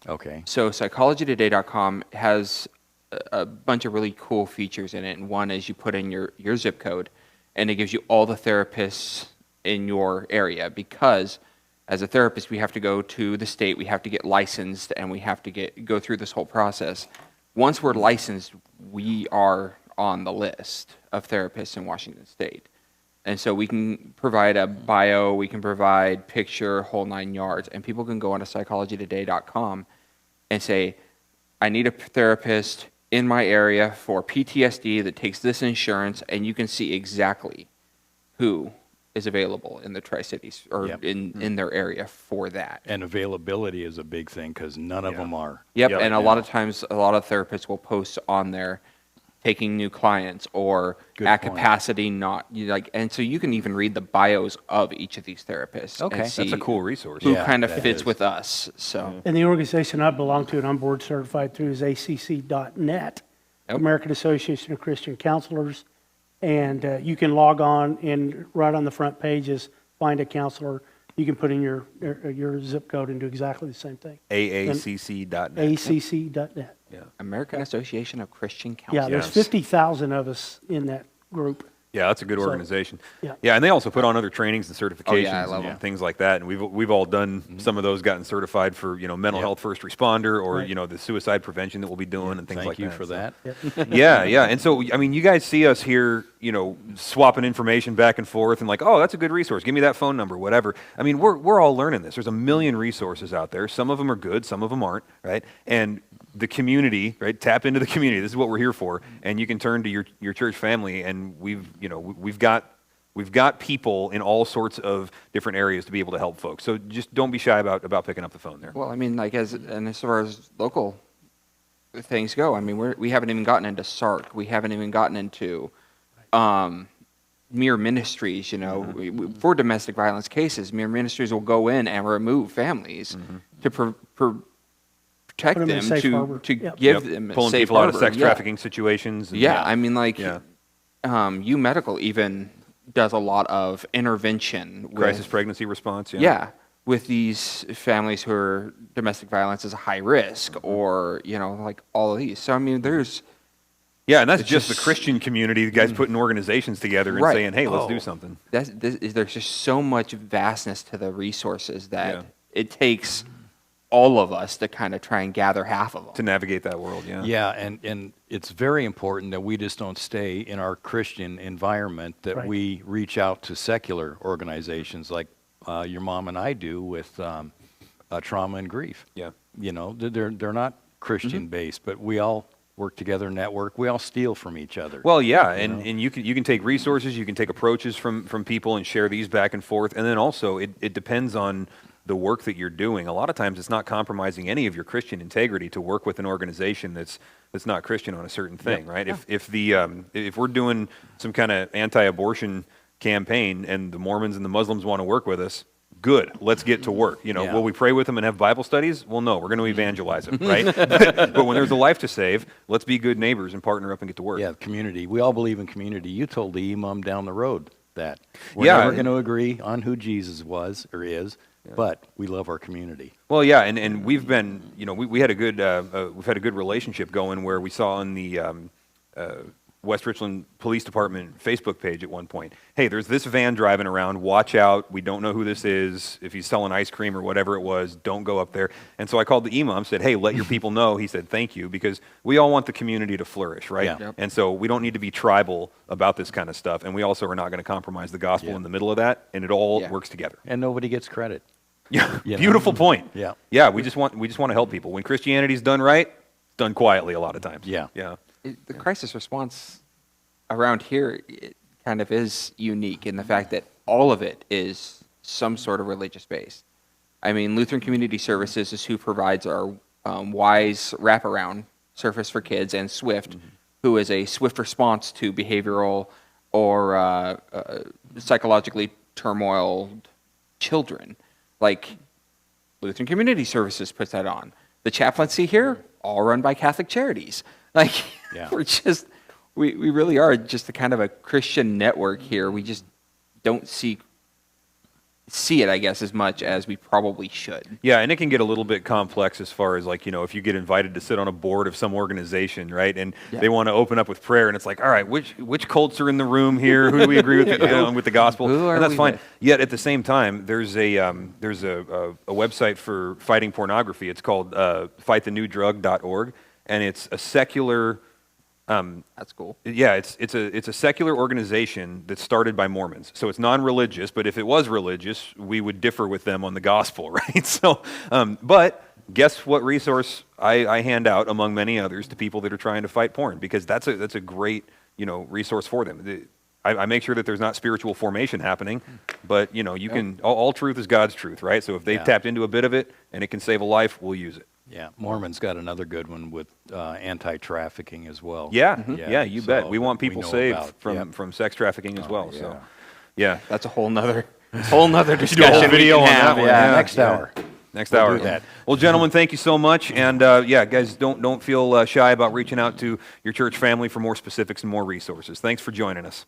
okay. So psychologytoday.com has a bunch of really cool features in it. And one is you put in your zip code, and it gives you all the therapists in your area, because as a therapist, we have to go to the state, we have to get licensed, and we have to go through this whole process. Once we're licensed, we are on the list of therapists in Washington State. And so we can provide a bio, we can provide picture, whole 9 yards, and people can go onto psychologytoday.com and say, I need a therapist in my area for PTSD that takes this insurance, and you can see exactly who is available in the Tri-Cities or Yep. in their area for that. And availability is a big thing because none of them are. Yep, Yeah, and a lot of times, a lot of therapists will post on there taking new clients or Good at point. capacity not, and so you can even read the bios of each of these therapists. Okay. and That's see That's a cool resource. who Yeah, kind of that fits is. with us. So And the organization I belong to and I'm board certified through is ACC.net, Yep. American Association of Christian Counselors. And you can log on, and right on the front page is find a counselor. You can put in your zip code and do exactly the same thing. AACC.net. ACC.net. Yeah. American Association of Christian Yeah, Counselors. there's Yes. 50,000 of us in that group. Yeah, that's a good So, organization. yeah. Yeah, and they also put on other trainings and certifications I love and them. things like that. And we've all done some of those, gotten certified for mental Yep. health first responder, or Right. the suicide prevention that we'll be doing and things Thank like you that. for So- that. Yeah, yeah. And so, I mean, you guys see us here, swapping information back and forth and like, oh, that's a good resource. Give me that phone number, whatever. I mean, we're all learning this. There's a million resources out there. Some of them are good, some of them aren't, right? And the community, right? Tap into the community. This is what we're here for. And you can turn to your church family, and we've got people in all sorts of different areas to be able to help folks. So just don't be shy about picking up the phone there. Well, I mean, as far as local things go, I mean, we haven't even gotten into SARC. We haven't even gotten into Mere Ministries. For domestic violence cases, Mere Ministries will go in and remove families to protect Put 'em in them, safe to harbor. to Yep. give them a Pulling safe people out of harbor. sex Yeah. trafficking situations. And Yeah, I mean, like, Yeah. U Medical even does a lot of intervention with Crisis pregnancy response. yeah, with these families who are domestic violence is a high risk, or like all of these. So I mean, there's Yeah, and that's It's just the just- Christian community, the guys putting organizations together and Right. saying, hey, let's Oh. do something. there's just so much vastness to the resources that Yeah. it takes all of us to kind of try and gather half of them. To navigate that world, yeah. Yeah, and it's very important that we just don't stay in our Christian environment, that Right. we reach out to secular organizations like your mom and I do with trauma and grief. Yeah. They're not Christian based, but we all work together, network. We all steal from each other. Well, yeah, and you can take resources, you can take approaches from people and share these back and forth, and then also it depends on the work that you're doing. A lot of times it's not compromising any of your Christian integrity to work with an organization that's not Christian on a certain thing, right? If we're doing some kind of anti-abortion campaign and the Mormons and the Muslims want to work with us, good, let's get to work. Yeah. Will we pray with them and have Bible studies? Well, no, we're going to evangelize them, right? But when there's a life to save, let's be good neighbors and partner up and get to work. Yeah, community. We all believe in community. You told the imam down the road that we're Yeah. never going to agree on who Jesus was or is, but we love our community. Well, yeah, and we've been, we had a good, we've had a good relationship going where we saw on the West Richland Police Department Facebook page at one point, hey, there's this van driving around, watch out, we don't know who this is, if he's selling ice cream or whatever it was, don't go up there. And so I called the imam, said, hey, let your people know. He said, thank you, because we all want the community to flourish, right? Yeah. Yep. And so we don't need to be tribal about this kind of stuff, and we also are not going to compromise the gospel Yeah. in the middle of that, and it all Yeah. works together. And nobody gets credit. Yeah, You know? beautiful point. Yeah. Yeah, we just want to help people. When Christianity's done right, it's done quietly a lot of times. Yeah. Yeah. The crisis response around here, it kind of is unique in the fact that all of it is some sort of religious base. I mean, Lutheran Community Services is who provides our WISE wraparound service for kids, and SWIFT, who is a swift response to behavioral or psychologically turmoiled children. Like, Lutheran Community Services puts that on. The chaplaincy here, all run by Catholic Charities. Like, Yeah. we really are just a kind of a Christian network here. We just don't see see it, I guess, as much as we probably should. Yeah, and it can get a little bit complex as far as like, if you get invited to sit on a board of some organization, right? And they want to open up with prayer, and it's like, all right, which cults are in the room here? Who do we agree with with the gospel? Who are And that's we fine. with? Yet at the same time, there's a website for fighting pornography. It's called fightthenewdrug.org, and it's a secular. That's cool. Yeah, it's a secular organization that's started by Mormons. So it's non-religious, but if it was religious, we would differ with them on the gospel, right? So, but guess what resource I hand out among many others to people that are trying to fight porn, because that's a great resource for them. I make sure that there's not spiritual formation happening, but you can all truth is God's truth, right? So if they've tapped into a bit of it and it can save a life, we'll use it. Yeah, Mormon's got another good one with anti-trafficking as well. Yeah, you bet. so We want that we people know saved about. from sex trafficking as well. yeah. So, yeah. That's a whole nother discussion. do a whole video we on can that have. one. Yeah, Yeah, next yeah. hour. Next We'll hour. do that. Well, gentlemen, thank you so much. And guys, don't feel shy about reaching out to your church family for more specifics and more resources. Thanks for joining us.